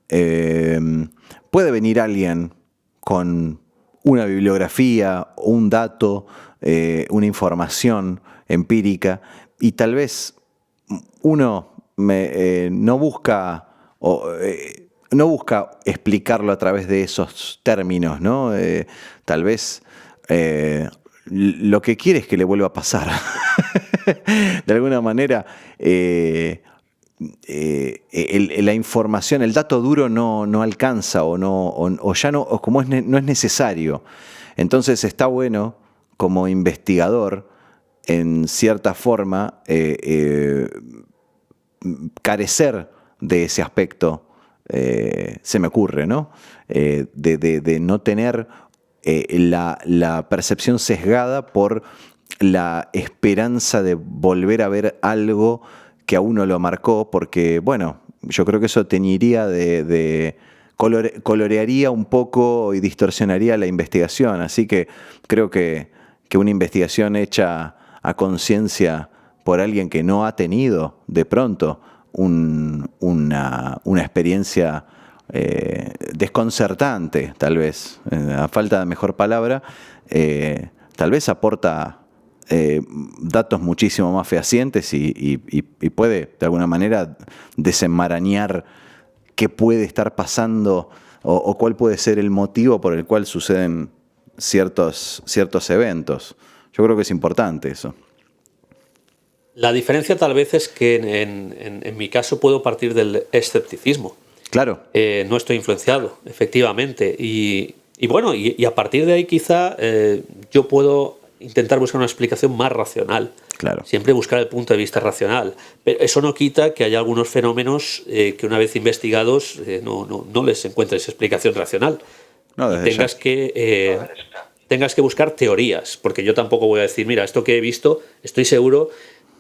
puede venir alguien con una bibliografía, un dato, una información empírica, y tal vez uno no busca explicarlo a través de esos términos, ¿no? Tal vez lo que quiere es que le vuelva a pasar. De alguna manera, la información, el dato duro no alcanza o ya no, o como no es necesario. Entonces está bueno como investigador, en cierta forma, carecer de ese aspecto, se me ocurre, ¿no? De no tener la percepción sesgada por la esperanza de volver a ver algo que a uno lo marcó, porque, bueno, yo creo que eso teñiría colorearía un poco y distorsionaría la investigación. Así que creo que una investigación hecha a conciencia por alguien que no ha tenido de pronto una experiencia desconcertante, tal vez, a falta de mejor palabra, tal vez aporta datos muchísimo más fehacientes y puede de alguna manera desenmarañar qué puede estar pasando o cuál puede ser el motivo por el cual suceden ciertos eventos. Yo creo que es importante eso. La diferencia tal vez es que en mi caso puedo partir del escepticismo. Claro. No estoy influenciado, efectivamente. Y bueno, y a partir de ahí quizá yo puedo intentar buscar una explicación más racional. Claro. Siempre buscar el punto de vista racional. Pero eso no quita que haya algunos fenómenos que una vez investigados no les encuentres explicación racional. No, tengas que buscar teorías, porque yo tampoco voy a decir, mira, esto que he visto, estoy seguro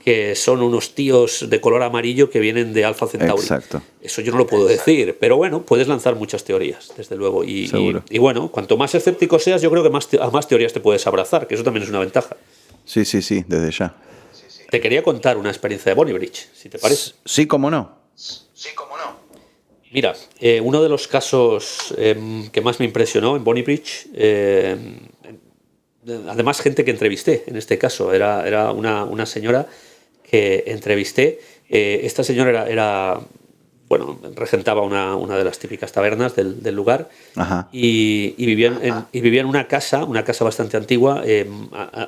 que son unos tíos de color amarillo que vienen de Alpha Centauri. Exacto. Eso yo no lo puedo decir, pero bueno, puedes lanzar muchas teorías, desde luego. Y bueno, cuanto más escéptico seas, yo creo que a más teorías te puedes abrazar, que eso también es una ventaja. Sí, desde ya. Te quería contar una experiencia de Bonnie Bridge, si te parece. Sí, cómo no. Mira, uno de los casos que más me impresionó en Bonnie Bridge, además gente que entrevisté en este caso, era una señora que entrevisté, Esta señora bueno, regentaba una de las típicas tabernas del lugar. Ajá. Y vivía en una casa bastante antigua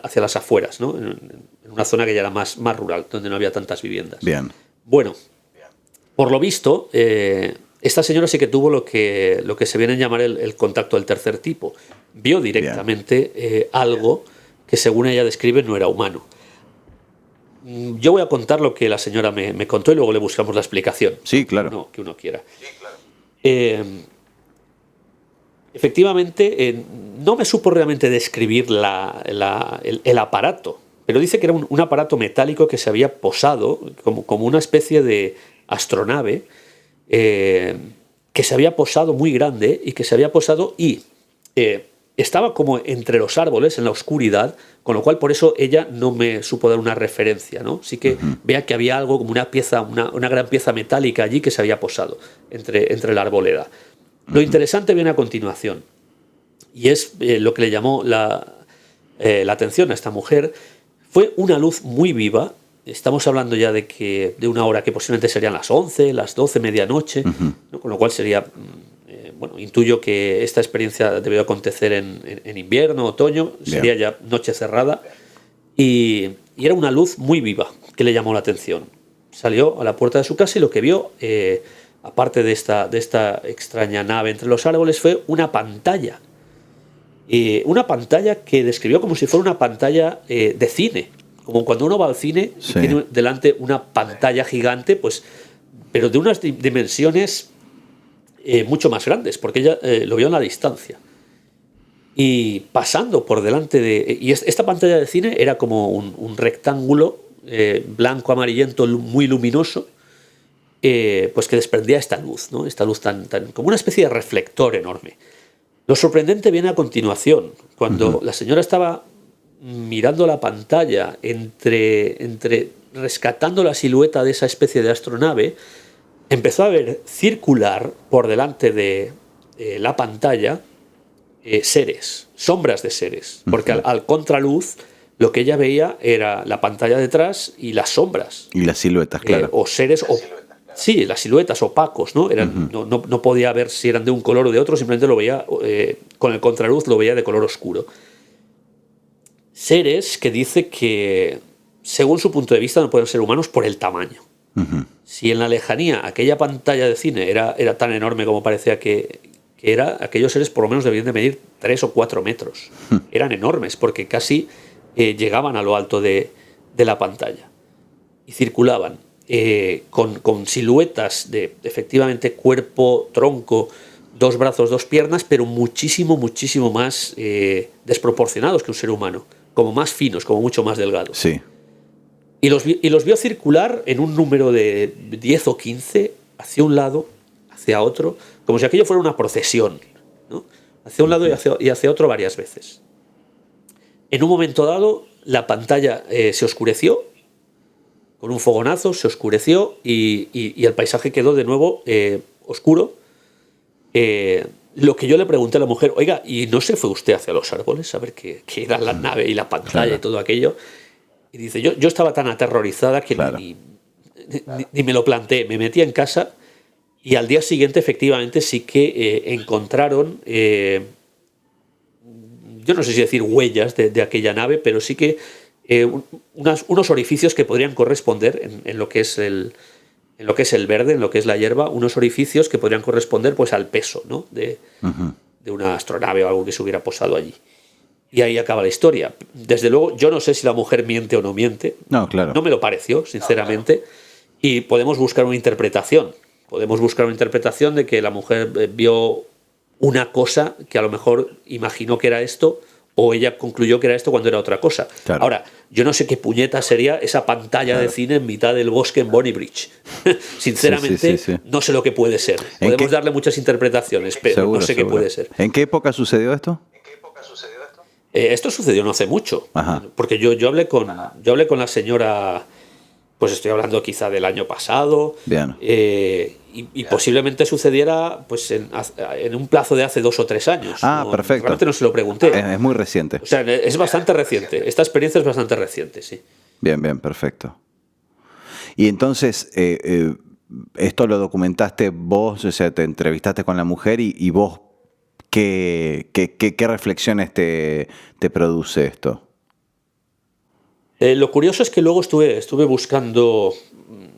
hacia las afueras, ¿no? En una zona que ya era más rural, donde no había tantas viviendas. Bien. Bueno, por lo visto, esta señora sí que tuvo lo que se viene a llamar el contacto del tercer tipo. Vio directamente algo que, según ella describe, no era humano. Yo voy a contar lo que la señora me contó y luego le buscamos la explicación. Sí, claro. Que uno quiera. Efectivamente, no me supo realmente describir el aparato, pero dice que era un aparato metálico que se había posado como una especie de astronave, que se había posado muy grande y que se había posado estaba como entre los árboles en la oscuridad, con lo cual por eso ella no me supo dar una referencia, ¿no? Sí que vea que había algo como una pieza, una gran pieza metálica allí que se había posado entre la arboleda. Lo interesante viene a continuación, y es lo que le llamó la atención a esta mujer. Fue una luz muy viva. Estamos hablando ya de una hora que posiblemente serían las 11, las 12, medianoche, ¿no? Con lo cual sería... bueno, intuyo que esta experiencia debió acontecer en invierno, otoño, sería ya noche cerrada, y era una luz muy viva que le llamó la atención. Salió a la puerta de su casa y lo que vio, aparte de esta extraña nave entre los árboles, fue una pantalla. Una pantalla que describió como si fuera una pantalla de cine, como cuando uno va al cine y tiene delante una pantalla gigante, pues, pero de unas dimensiones... mucho más grandes, porque ella lo vio en la distancia. Y pasando por delante y esta pantalla de cine era como un rectángulo blanco amarillento muy luminoso, pues que desprendía esta luz, ¿no? Esta luz tan como una especie de reflector enorme. Lo sorprendente viene a continuación, cuando la señora estaba mirando la pantalla, rescatando la silueta de esa especie de astronave. Empezó a ver circular por delante de la pantalla seres, sombras de seres, porque al contraluz lo que ella veía era la pantalla detrás y las sombras. Y las siluetas, claro. O seres, sí, las siluetas opacos, ¿no? No podía ver si eran de un color o de otro, simplemente lo veía, con el contraluz lo veía de color oscuro. Seres que dice que, según su punto de vista, no pueden ser humanos por el tamaño. Si en la lejanía aquella pantalla de cine era tan enorme como parecía que era, aquellos seres por lo menos debían de medir 3 o 4 metros. Eran enormes porque casi llegaban a lo alto de la pantalla. Y circulaban con siluetas de efectivamente cuerpo, tronco, 2 brazos, 2 piernas, pero muchísimo más desproporcionados que un ser humano. Como más finos, como mucho más delgados. Sí. Y los vio circular en un número de 10 o 15 hacia un lado, hacia otro, como si aquello fuera una procesión, ¿no? Hacia un lado y hacia otro varias veces. En un momento dado, la pantalla se oscureció, con un fogonazo se oscureció y el paisaje quedó de nuevo oscuro. Lo que yo le pregunté a la mujer, oiga, ¿y no se fue usted hacia los árboles a ver qué era la nave y la pantalla y todo aquello? Y dice, yo estaba tan aterrorizada que ni me lo planteé. Me metí en casa y al día siguiente efectivamente sí que encontraron, yo no sé si decir huellas de aquella nave, pero sí que unos orificios que podrían corresponder en lo que es el verde, en lo que es la hierba, unos orificios que podrían corresponder pues al peso, ¿no? de una astronave o algo que se hubiera posado allí. Y ahí acaba la historia. Desde luego, yo no sé si la mujer miente o no miente. No, claro. No me lo pareció, sinceramente. Y podemos buscar una interpretación. Podemos buscar una interpretación de que la mujer vio una cosa que a lo mejor imaginó que era esto, o ella concluyó que era esto cuando era otra cosa. Claro. Ahora, yo no sé qué puñeta sería esa pantalla de cine en mitad del bosque en Bonnie Bridge. Sinceramente, sí. No sé lo que puede ser. Podemos darle muchas interpretaciones, pero Seguro, no sé qué puede ser. ¿En qué época sucedió esto? Esto sucedió no hace mucho. Ajá. Porque yo hablé con la señora, pues estoy hablando quizá del año pasado. Bien. Y posiblemente sucediera pues en un plazo de hace 2 o 3 años. Perfecto. Realmente no se lo pregunté. Es muy reciente. O sea, es bastante reciente. Esta experiencia es bastante reciente, sí. Bien, perfecto. Y entonces, esto lo documentaste vos, o sea, te entrevistaste con la mujer y vos, ¿qué reflexiones te produce esto? Lo curioso es que luego estuve buscando,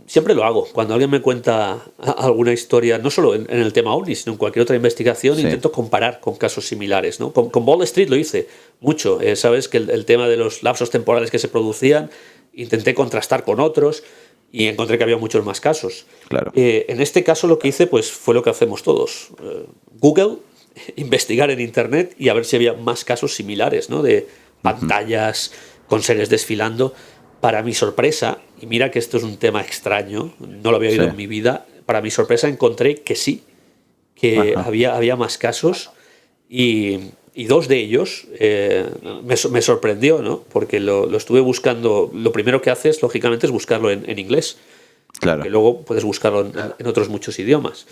siempre lo hago, cuando alguien me cuenta alguna historia, no solo en el tema OVNI, sino en cualquier otra investigación, Sí. intento comparar con casos similares, ¿no? Con Wall Street lo hice mucho, sabes que el tema de los lapsos temporales que se producían, intenté contrastar con otros y encontré que había muchos más casos. Claro. En este caso lo que hice pues, fue lo que hacemos todos. Google, investigar en Internet y a ver si había más casos similares, ¿no? De pantallas con seres desfilando. Para mi sorpresa, y mira que esto es un tema extraño, no lo había oído Sí. en mi vida, para mi sorpresa encontré que sí, que había más casos y dos de ellos me sorprendió, ¿no? Porque lo estuve buscando, lo primero que haces, lógicamente, es buscarlo en inglés. Claro. Que luego puedes buscarlo en otros muchos idiomas,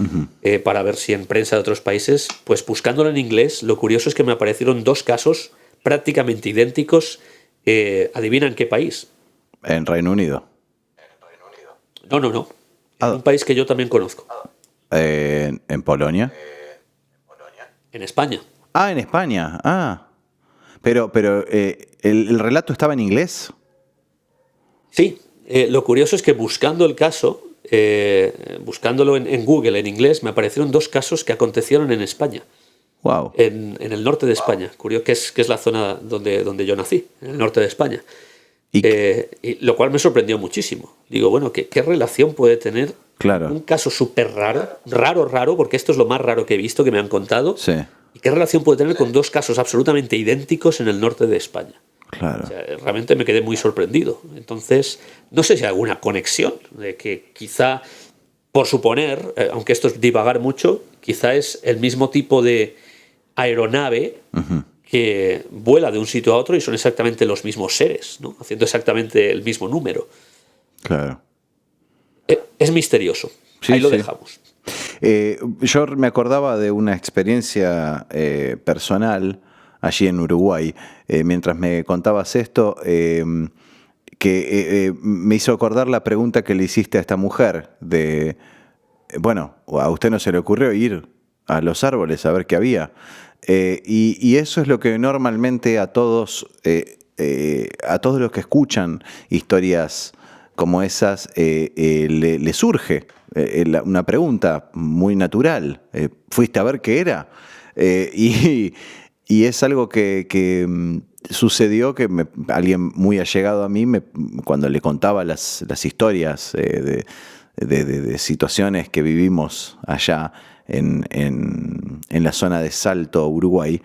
para ver si en prensa de otros países, pues buscándolo en inglés, lo curioso es que me aparecieron dos casos prácticamente idénticos. ¿Adivina en qué país? En Reino Unido. No. En un país que yo también conozco. En Polonia. En España. Ah, en España. Ah. Pero el relato estaba en inglés. Sí, lo curioso es que buscando el caso, buscándolo en Google en inglés, me aparecieron dos casos que acontecieron en España. Wow. En el norte de España, curioso, que es la zona donde yo nací, en el norte de España. Y Y lo cual me sorprendió muchísimo. Digo, bueno, ¿qué relación puede tener Claro. un caso súper raro, porque esto es lo más raro que he visto, que me han contado? Sí. ¿Y qué relación puede tener con dos casos absolutamente idénticos en el norte de España? Claro. O sea, realmente me quedé muy sorprendido. Entonces, no sé si hay alguna conexión, de que quizá, por suponer, aunque esto es divagar mucho, quizá es el mismo tipo de aeronave que vuela de un sitio a otro y son exactamente los mismos seres, ¿no? Haciendo exactamente el mismo número. Claro. Es misterioso. Sí, Ahí lo sí. dejamos. Yo me acordaba de una experiencia personal allí en Uruguay. Mientras me contabas esto, que me hizo acordar la pregunta que le hiciste a esta mujer de, bueno, a usted no se le ocurrió ir a los árboles a ver qué había. Y eso es lo que normalmente a todos los que escuchan historias como esas le surge una pregunta muy natural. ¿Fuiste a ver qué era? Y es algo que sucedió que alguien muy allegado a mí, cuando le contaba las historias de situaciones que vivimos allá en la zona de Salto, Uruguay,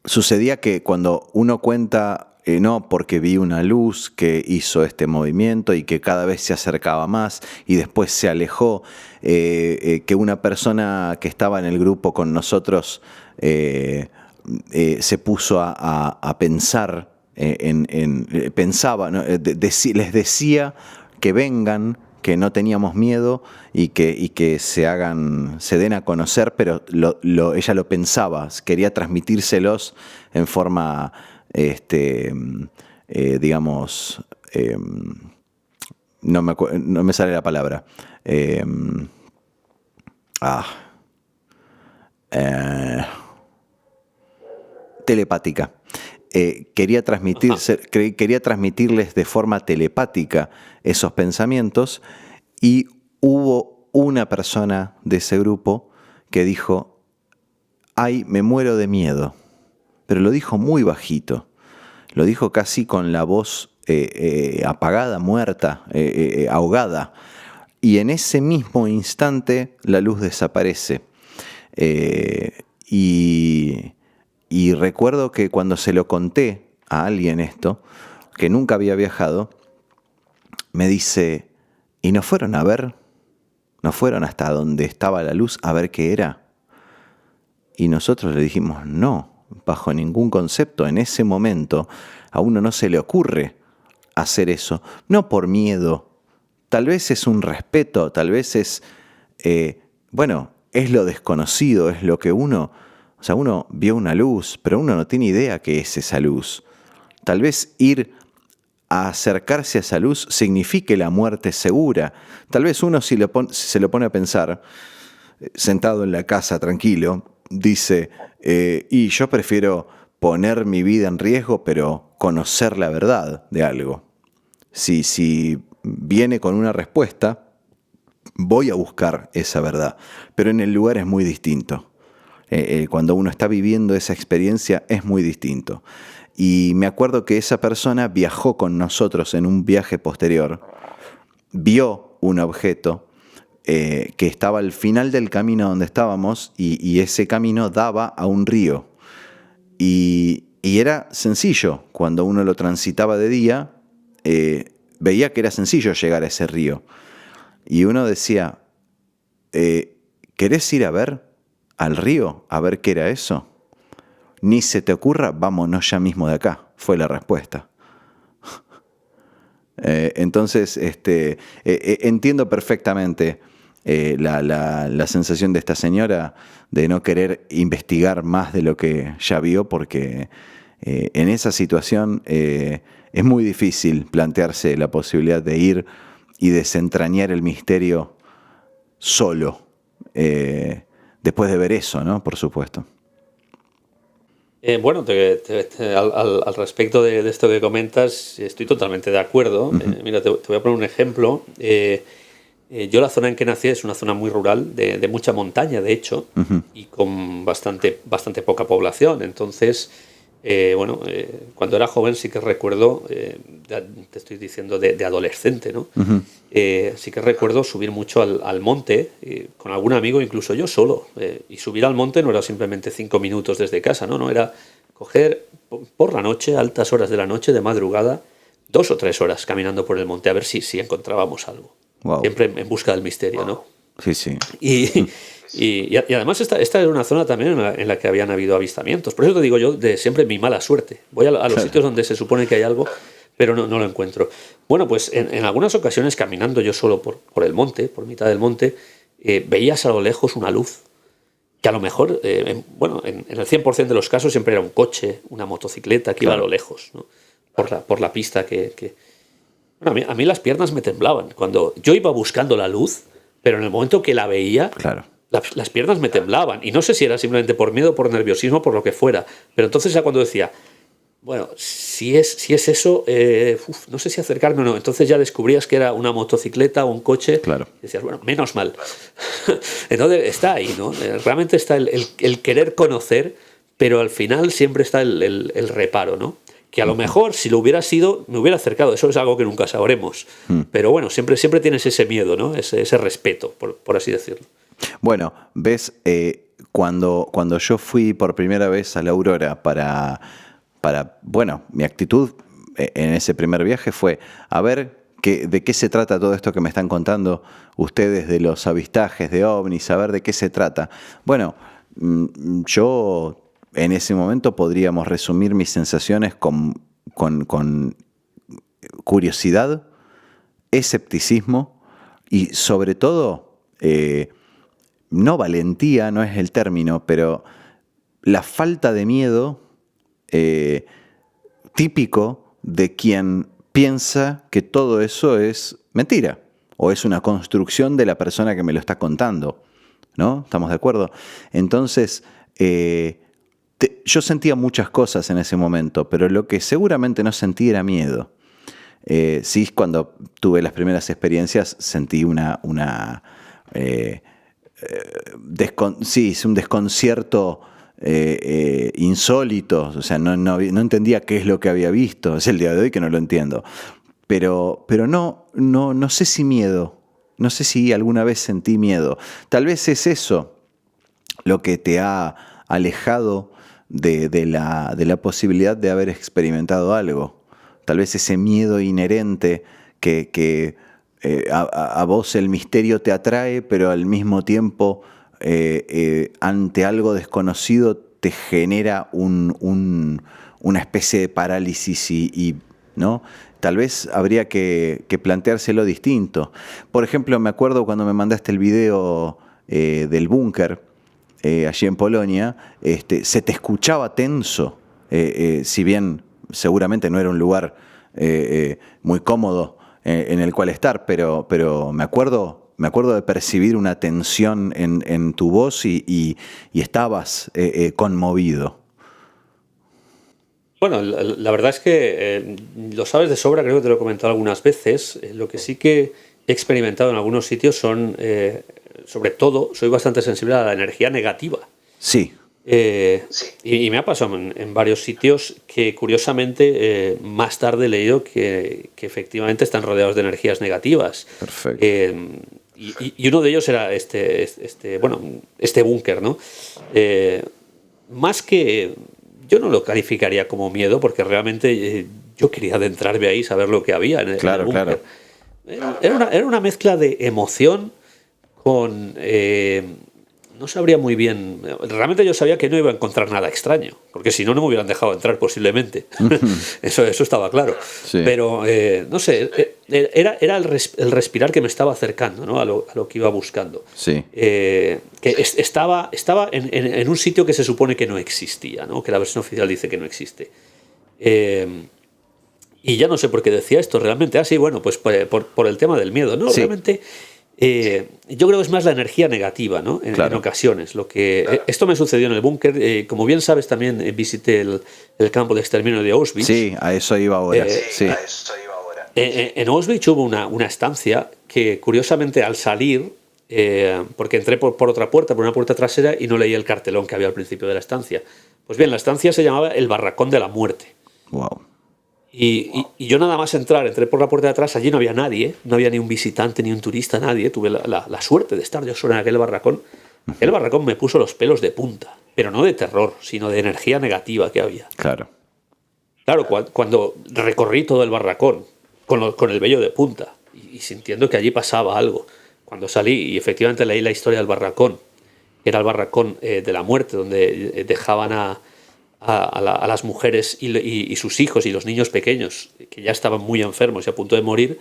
sucedía que cuando uno cuenta, no, porque vi una luz que hizo este movimiento y que cada vez se acercaba más y después se alejó, que una persona que estaba en el grupo con nosotros se puso a pensar, pensaba, ¿no? Les decía que vengan, que no teníamos miedo y que se den a conocer, pero ella lo pensaba, quería transmitírselos en forma, digamos, no me sale la palabra. Telepática. Quería transmitirles de forma telepática esos pensamientos, y hubo una persona de ese grupo que dijo: ay, me muero de miedo. Pero lo dijo muy bajito, lo dijo casi con la voz apagada, muerta, ahogada, y en ese mismo instante la luz desaparece. Y recuerdo que cuando se lo conté a alguien esto, que nunca había viajado, me dice: ¿y no fueron a ver? ¿No fueron hasta donde estaba la luz a ver qué era? Y nosotros le dijimos: no, bajo ningún concepto. En ese momento a uno no se le ocurre hacer eso. No por miedo. Tal vez es un respeto, tal vez es, bueno, es lo desconocido, es lo que uno... O sea, uno vio una luz, pero uno no tiene idea qué es esa luz. Tal vez ir acercarse a esa luz signifique la muerte segura. Tal vez uno, si se lo pone a pensar, sentado en la casa tranquilo, dice, y yo prefiero poner mi vida en riesgo, pero conocer la verdad de algo. Si viene con una respuesta, voy a buscar esa verdad, pero en el lugar es muy distinto. Cuando uno está viviendo esa experiencia es muy distinto. Y me acuerdo que esa persona viajó con nosotros en un viaje posterior, vio un objeto que estaba al final del camino donde estábamos y ese camino daba a un río. Y era sencillo, cuando uno lo transitaba de día, veía que era sencillo llegar a ese río. Y uno decía, ¿querés ir a ver al río? A ver qué era eso. Ni se te ocurra, vámonos ya mismo de acá, fue la respuesta. Entonces, entiendo perfectamente la sensación de esta señora de no querer investigar más de lo que ya vio, porque en esa situación es muy difícil plantearse la posibilidad de ir y desentrañar el misterio solo, después de ver eso, ¿no? Por supuesto. Bueno, al respecto de esto que comentas, estoy totalmente de acuerdo. Mira, te voy a poner un ejemplo. Yo la zona en que nací es una zona muy rural, de mucha montaña, de hecho, y con bastante poca población. Entonces, cuando era joven sí que recuerdo, te estoy diciendo de adolescente, ¿no? Sí que recuerdo subir mucho al monte, con algún amigo, incluso yo solo. Y subir al monte no era simplemente 5 minutos desde casa, no, era coger por la noche, altas horas de la noche, de madrugada, 2 o 3 horas caminando por el monte a ver si encontrábamos algo. Wow. Siempre en busca del misterio, ¿no? Sí, sí. Y además esta era una zona también en la que habían habido avistamientos. Por eso te digo yo, de siempre mi mala suerte. Voy a los sitios donde se supone que hay algo, pero no lo encuentro. Bueno, pues en algunas ocasiones, caminando yo solo por el monte, por mitad del monte, veías a lo lejos una luz, que a lo mejor, en el 100% de los casos siempre era un coche, una motocicleta que iba a lo lejos, ¿no? Por la pista que... Bueno, a mí las piernas me temblaban. Cuando yo iba buscando la luz, pero en el momento que la veía... Claro. Las piernas me temblaban. Y no sé si era simplemente por miedo, por nerviosismo, por lo que fuera. Pero entonces ya cuando decía, bueno, si es eso, no sé si acercarme o no. Entonces ya descubrías que era una motocicleta o un coche. Claro. Y decías, bueno, menos mal. Entonces está ahí, ¿no? Realmente está el querer conocer, pero al final siempre está el reparo, ¿no? Que a lo mejor, si lo hubiera sido, me hubiera acercado. Eso es algo que nunca sabremos. Pero bueno, siempre tienes ese miedo, ¿no? Ese respeto, por así decirlo. Bueno, ves, cuando yo fui por primera vez a la Aurora mi actitud en ese primer viaje fue a ver de qué se trata todo esto que me están contando ustedes de los avistajes de ovnis, a ver de qué se trata. Bueno, yo en ese momento podríamos resumir mis sensaciones con curiosidad, escepticismo y sobre todo... no valentía, no es el término, pero la falta de miedo típico de quien piensa que todo eso es mentira o es una construcción de la persona que me lo está contando, ¿no? ¿Estamos de acuerdo? Entonces, yo sentía muchas cosas en ese momento, pero lo que seguramente no sentí era miedo. Sí, cuando tuve las primeras experiencias sentí un desconcierto insólito, o sea, no entendía qué es lo que había visto. Es el día de hoy que no lo entiendo. Pero no sé si miedo, no sé si alguna vez sentí miedo. Tal vez es eso lo que te ha alejado de la posibilidad de haber experimentado algo. Tal vez ese miedo inherente que a vos el misterio te atrae, pero al mismo tiempo ante algo desconocido te genera una especie de parálisis y ¿no? Tal vez habría que planteárselo distinto. Por ejemplo, me acuerdo cuando me mandaste el video del búnker allí en Polonia, se te escuchaba tenso, si bien seguramente no era un lugar muy cómodo en el cual estar, pero me acuerdo de percibir una tensión en tu voz y estabas conmovido. Bueno, la verdad es que lo sabes de sobra, creo que te lo he comentado algunas veces. Lo que sí que he experimentado en algunos sitios son, sobre todo, soy bastante sensible a la energía negativa. Sí. Y me ha pasado en varios sitios que, curiosamente, más tarde he leído que efectivamente están rodeados de energías negativas. Perfecto. Y uno de ellos era este búnker, ¿no? Más que... Yo no lo calificaría como miedo, porque realmente yo quería adentrarme ahí y saber lo que había en el búnker. Era una mezcla de emoción con... no sabría muy bien... Realmente yo sabía que no iba a encontrar nada extraño, porque si no, no me hubieran dejado entrar posiblemente. Eso estaba claro. Sí. Pero, no sé, era el respirar que me estaba acercando, ¿no? a lo que iba buscando. Sí. Que estaba en un sitio que se supone que no existía, ¿no? Que la versión oficial dice que no existe. Y ya no sé por qué decía esto realmente. Sí, bueno, pues por el tema del miedo, ¿no? Sí. Realmente... yo creo que es más la energía negativa, ¿no? En ocasiones. Esto me sucedió en el búnker. Como bien sabes, también visité el campo de exterminio de Auschwitz. Sí, a eso iba ahora. En Auschwitz hubo una estancia que, curiosamente, al salir, porque entré por otra puerta, por una puerta trasera, y no leí el cartelón que había al principio de la estancia. Pues bien, la estancia se llamaba el Barracón de la Muerte. Wow. Y yo nada más entré por la puerta de atrás, allí no había nadie, no había ni un visitante, ni un turista, nadie. Tuve la suerte de estar yo solo en aquel barracón. El barracón me puso los pelos de punta, pero no de terror, sino de energía negativa que había. Claro, cuando recorrí todo el barracón con el vello de punta y sintiendo que allí pasaba algo, cuando salí y efectivamente leí la historia del barracón, que era el barracón de la muerte, donde dejaban a las mujeres y sus hijos y los niños pequeños, que ya estaban muy enfermos y a punto de morir,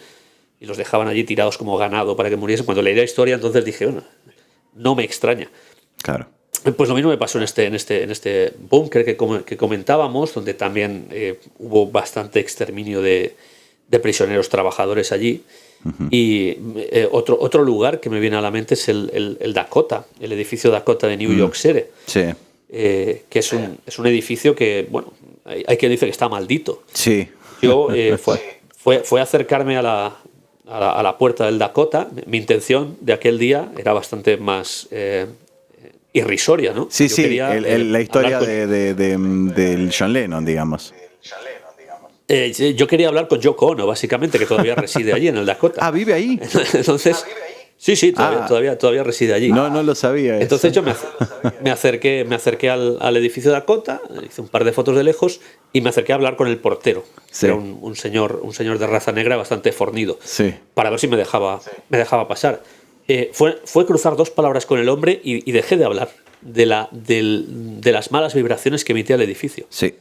y los dejaban allí tirados como ganado para que muriesen. Cuando leí la historia, entonces dije, bueno, no me extraña. Claro. Pues lo mismo me pasó en este búnker que comentábamos, donde también hubo bastante exterminio de prisioneros trabajadores allí. Uh-huh. Y otro lugar que me viene a la mente es el Dakota, el edificio Dakota de New York City. Sí. Que es un edificio que, bueno, hay quien dice que está maldito. Sí. Yo fue acercarme a la puerta del Dakota. Mi intención de aquel día era bastante más irrisoria, ¿no? Sí, la historia del John Lennon, digamos. Yo quería hablar con Yoko Ono, básicamente, que todavía reside allí en el Dakota. Ah, ¿vive ahí? Entonces... Sí, todavía reside allí. No lo sabía. Entonces yo me acerqué al edificio Dakota, hice un par de fotos de lejos y me acerqué a hablar con el portero. Sí. Era un señor de raza negra bastante fornido. Sí. Para ver si me dejaba pasar. Fue cruzar dos palabras con el hombre y dejé de hablar de las malas vibraciones que emitía el edificio. Sí.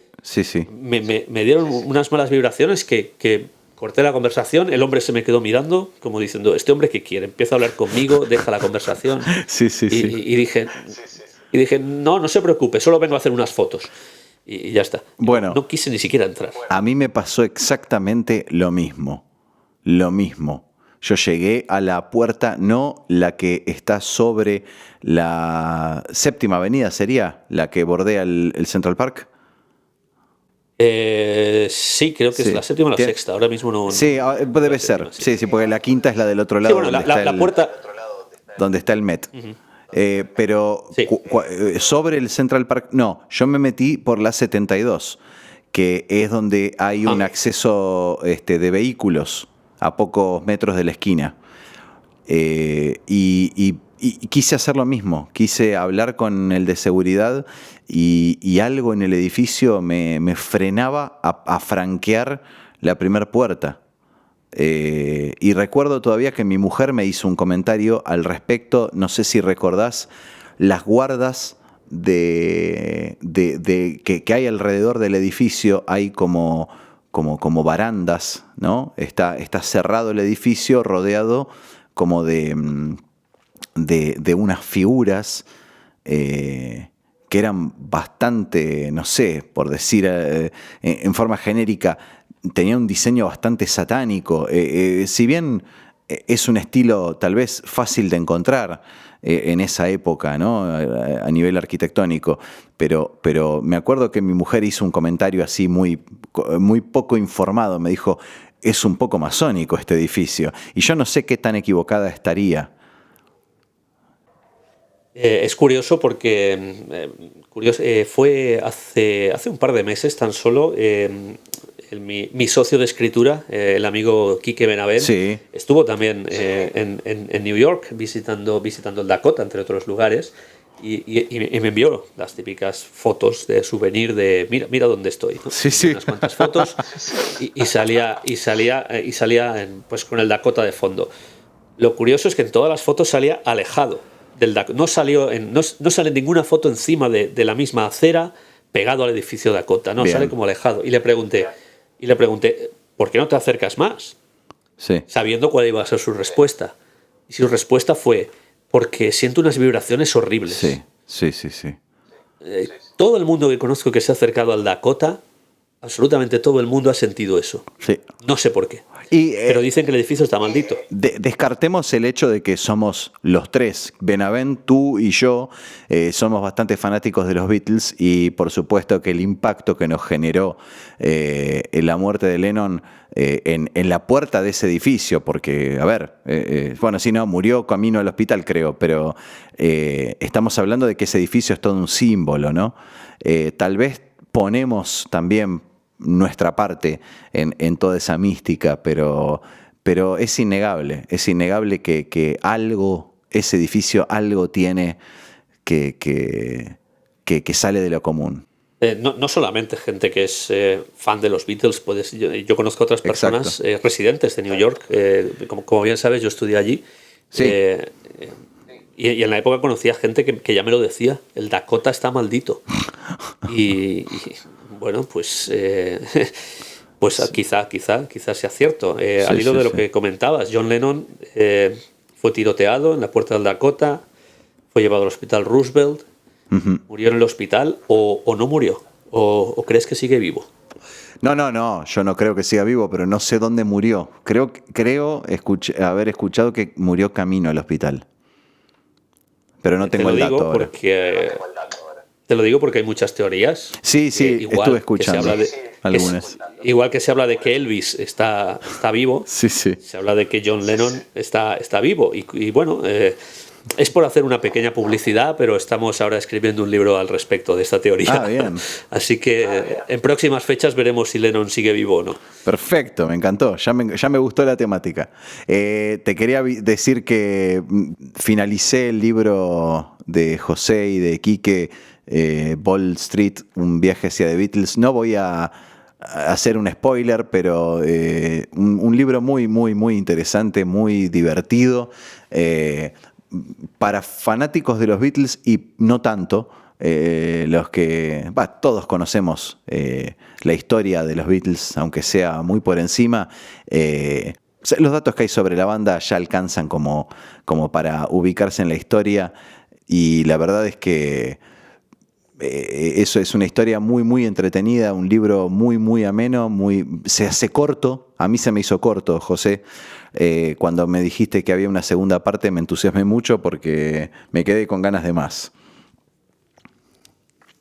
Me dieron unas malas vibraciones que corté la conversación, el hombre se me quedó mirando como diciendo, ¿este hombre qué quiere? Empieza a hablar conmigo, deja la conversación. Sí. Y dije, no se preocupe, solo vengo a hacer unas fotos. Y ya está. Bueno, no quise ni siquiera entrar. A mí me pasó exactamente lo mismo. Yo llegué a la puerta, no la que está sobre la Séptima Avenida, ¿sería? La que bordea el Central Park. Sí, creo que es la séptima o la sexta. Ahora mismo no. Sí, debe ser. Sí, porque la quinta es la del otro lado. Sí, bueno, la puerta. Donde está el Met. Uh-huh. Pero sí. Sobre el Central Park. No, yo me metí por la 72, que es donde hay un acceso de vehículos a pocos metros de la esquina. Y quise hacer lo mismo. Quise hablar con el de seguridad. Y algo en el edificio me frenaba a franquear la primera puerta. Y recuerdo todavía que mi mujer me hizo un comentario al respecto. No sé si recordás las guardas que hay alrededor del edificio. Hay como barandas, ¿no? Está cerrado el edificio, rodeado como de unas figuras que eran bastante, no sé, por decir en forma genérica, tenía un diseño bastante satánico. Si bien es un estilo tal vez fácil de encontrar en esa época, ¿no? A nivel arquitectónico, pero me acuerdo que mi mujer hizo un comentario así muy poco informado, me dijo, es un poco masónico este edificio, y yo no sé qué tan equivocada estaría. Es curioso porque fue hace un par de meses tan solo. Mi socio de escritura, el amigo Quique Benavent, Sí. estuvo también en New York visitando el Dakota, entre otros lugares, y me envió las típicas fotos de souvenir de mira dónde estoy, ¿no? Sí, sí. Unas cuantas fotos y salía pues con el Dakota de fondo. Lo curioso es que en todas las fotos salía alejado del Dakota. No sale ninguna foto encima de la misma acera pegado al edificio Dakota, no, Bien. sale como alejado. Y le pregunté, ¿por qué no te acercas más? Sí. Sabiendo cuál iba a ser su respuesta. Y su respuesta fue, porque siento unas vibraciones horribles. Sí. Todo el mundo que conozco que se ha acercado al Dakota, absolutamente todo el mundo ha sentido eso. Sí. No sé por qué. Y, pero dicen que el edificio está maldito. Descartemos el hecho de que somos los tres, Benavent, tú y yo, somos bastante fanáticos de los Beatles, y por supuesto que el impacto que nos generó la muerte de Lennon en la puerta de ese edificio, porque, a ver, bueno, si no, murió camino al hospital, creo, pero estamos hablando de que ese edificio es todo un símbolo, ¿no? Tal vez ponemos también nuestra parte en toda esa mística, pero es innegable que algo, ese edificio, algo tiene que sale de lo común. No solamente gente que es fan de los Beatles, yo conozco otras personas residentes de New York, como bien sabes, yo estudié allí. Sí. Y en la época conocía gente que ya me lo decía, el Dakota está maldito. Y bueno, pues quizá sea cierto. Al hilo de lo que comentabas, John Lennon fue tiroteado en la puerta del Dakota, fue llevado al hospital Roosevelt, murió en el hospital o no murió, o crees que sigue vivo. No, yo no creo que siga vivo, pero no sé dónde murió. Creo haber escuchado que murió camino al hospital. Pero no tengo el dato ahora. Te lo digo porque hay muchas teorías. Sí, estuve escuchando algunas. Igual que se habla de que Elvis está vivo, sí. Se habla de que John Lennon está vivo. Y bueno, es por hacer una pequeña publicidad, pero estamos ahora escribiendo un libro al respecto de esta teoría. Bien. Así que en próximas fechas veremos si Lennon sigue vivo o no. Perfecto, me encantó, ya me gustó la temática. Te quería decir que finalicé el libro de José y de Quique, Ball Street, un viaje hacia The Beatles. No voy a hacer un spoiler, pero un libro muy, muy, muy interesante, muy divertido, para fanáticos de los Beatles y no tanto. Los que todos conocemos la historia de los Beatles, aunque sea muy por encima. Los datos que hay sobre la banda ya alcanzan como para ubicarse en la historia, y la verdad es que eso es una historia muy, muy entretenida, un libro muy, muy ameno, se hace corto. A mí se me hizo corto, José. Cuando me dijiste que había una segunda parte me entusiasmé mucho porque me quedé con ganas de más.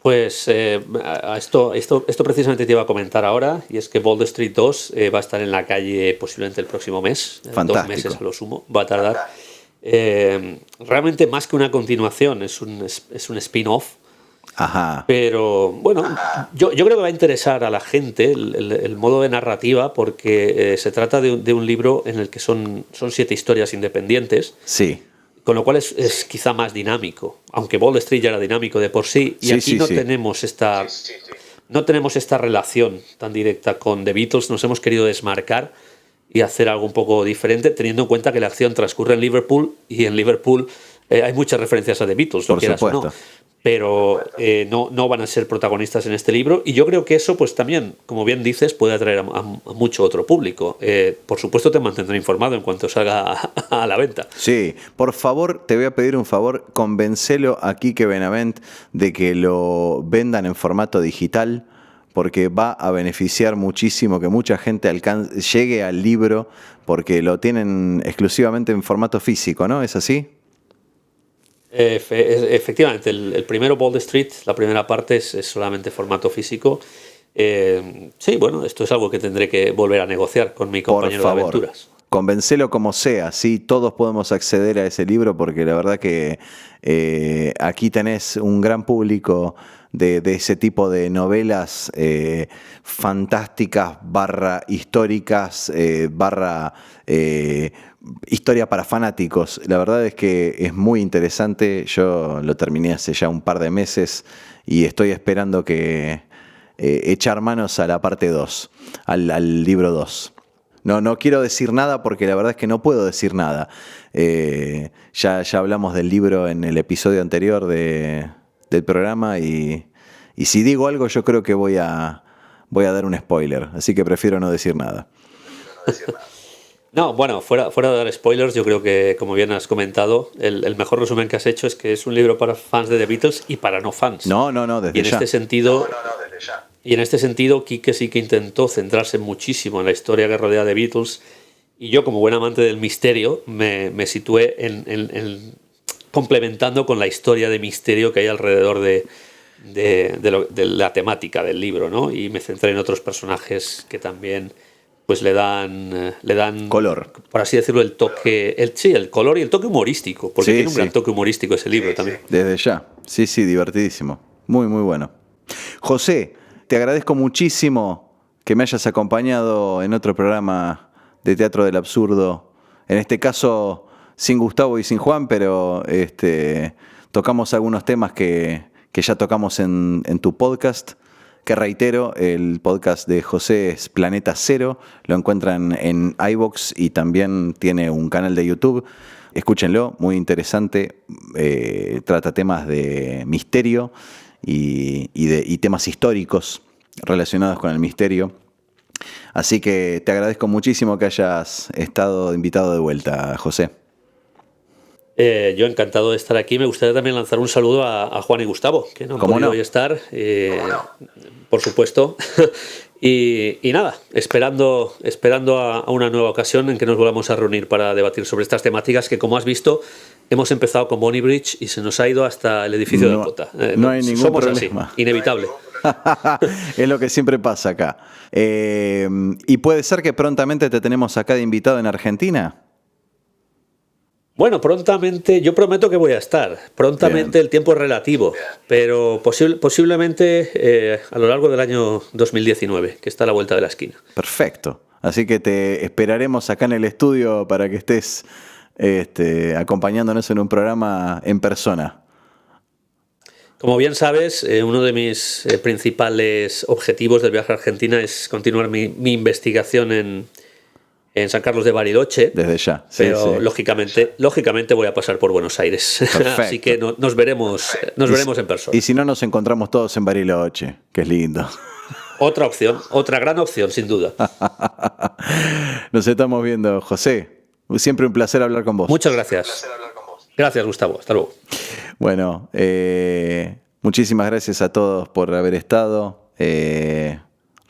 Pues esto precisamente te iba a comentar ahora, y es que Bald Street 2 va a estar en la calle posiblemente el próximo mes. Fantástico. 2 meses a lo sumo, va a tardar. Realmente más que una continuación, es un spin-off. Ajá. Pero bueno, yo creo que va a interesar a la gente el modo de narrativa, porque se trata de un libro en el que son 7 historias independientes. Sí. Con lo cual es quizá más dinámico, aunque Bald Street ya era dinámico de por sí, y aquí no tenemos esta relación tan directa con The Beatles. Nos hemos querido desmarcar y hacer algo un poco diferente, teniendo en cuenta que la acción transcurre en Liverpool, y en Liverpool hay muchas referencias a The Beatles, lo quieras o no. Pero no van a ser protagonistas en este libro, y yo creo que eso, pues también, como bien dices, puede atraer a mucho otro público. Por supuesto, te mantendré informado en cuanto salga a la venta. Sí, por favor, te voy a pedir un favor, convencelo a Quique Benavent de que lo vendan en formato digital, porque va a beneficiar muchísimo que mucha gente llegue al libro, porque lo tienen exclusivamente en formato físico, ¿no? ¿Es así? Efectivamente, el primero, Bold Street, la primera parte es solamente formato físico. Sí, bueno, esto es algo que tendré que volver a negociar con mi compañero de aventuras. Convencelo como sea, sí, todos podemos acceder a ese libro, porque la verdad que aquí tenés un gran público de ese tipo de novelas fantásticas, históricas, historia para fanáticos. La verdad es que es muy interesante. Yo lo terminé hace ya un par de meses y estoy esperando que echar manos a la parte 2, al libro 2. No quiero decir nada porque la verdad es que no puedo decir nada. Ya hablamos del libro en el episodio anterior del programa y si digo algo yo creo que voy a dar un spoiler, así que prefiero no decir nada. No, bueno, fuera de dar spoilers, yo creo que, como bien has comentado, el mejor resumen que has hecho es que es un libro para fans de The Beatles y para no fans. No, desde ya. Desde ya. Y en este sentido, Quique sí que intentó centrarse muchísimo en la historia que rodea a The Beatles, y yo, como buen amante del misterio, me situé en complementando con la historia de misterio que hay alrededor de la temática del libro, ¿no? Y me centré en otros personajes que también pues le dan color, por así decirlo, el toque, el color y el toque humorístico, porque tiene un gran toque humorístico ese libro también. Desde ya, sí, divertidísimo, muy bueno. José, te agradezco muchísimo que me hayas acompañado en otro programa de Teatro del Absurdo, en este caso sin Gustavo y sin Juan, pero tocamos algunos temas que ya tocamos en tu podcast. Que reitero, el podcast de José es Planeta Cero, lo encuentran en iVoox y también tiene un canal de YouTube. Escúchenlo, muy interesante, trata temas de misterio y temas históricos relacionados con el misterio. Así que te agradezco muchísimo que hayas estado invitado de vuelta, José. Yo encantado de estar aquí. Me gustaría también lanzar un saludo a Juan y Gustavo, que no han podido hoy estar, por supuesto. y nada, esperando a una nueva ocasión en que nos volvamos a reunir para debatir sobre estas temáticas que, como has visto, hemos empezado con Bonnie Bridge y se nos ha ido hasta el edificio de Dakota. No hay ningún problema. Así, inevitable. Es lo que siempre pasa acá. ¿Y puede ser que prontamente te tenemos acá de invitado en Argentina? Bueno, prontamente, yo prometo que voy a estar. Prontamente. Bien. El tiempo es relativo, pero posiblemente a lo largo del año 2019, que está a la vuelta de la esquina. Perfecto. Así que te esperaremos acá en el estudio para que estés acompañándonos en un programa en persona. Como bien sabes, uno de mis principales objetivos del viaje a Argentina es continuar mi investigación en San Carlos de Bariloche. Desde ya. Pero lógicamente voy a pasar por Buenos Aires. Así que nos veremos en persona. Y si no, nos encontramos todos en Bariloche, que es lindo. Otra opción, otra gran opción, sin duda. Nos estamos viendo, José. Siempre un placer hablar con vos. Muchas gracias. Gracias, Gustavo. Hasta luego. Bueno, muchísimas gracias a todos por haber estado.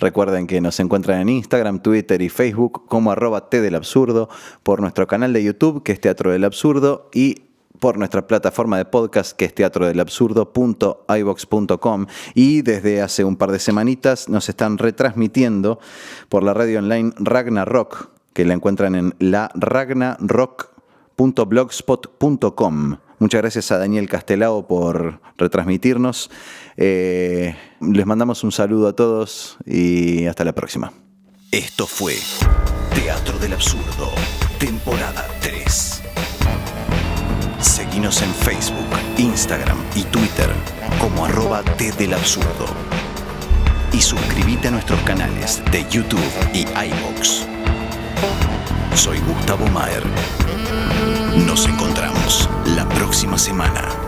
Recuerden que nos encuentran en Instagram, Twitter y Facebook como @tdelabsurdo, por nuestro canal de YouTube, que es Teatro del Absurdo, y por nuestra plataforma de podcast, que es teatrodelabsurdo.ivox.com. Y desde hace un par de semanitas nos están retransmitiendo por la radio online Ragnarok, que la encuentran en ragnarok.blogspot.com. Muchas gracias a Daniel Castelao por retransmitirnos. Les mandamos un saludo a todos y hasta la próxima. Esto fue Teatro del Absurdo, temporada 3. Seguinos en Facebook, Instagram y Twitter como @tdelabsurdo. Y suscríbete a nuestros canales de YouTube y iVoox. Soy Gustavo Maher. Nos encontramos la próxima semana.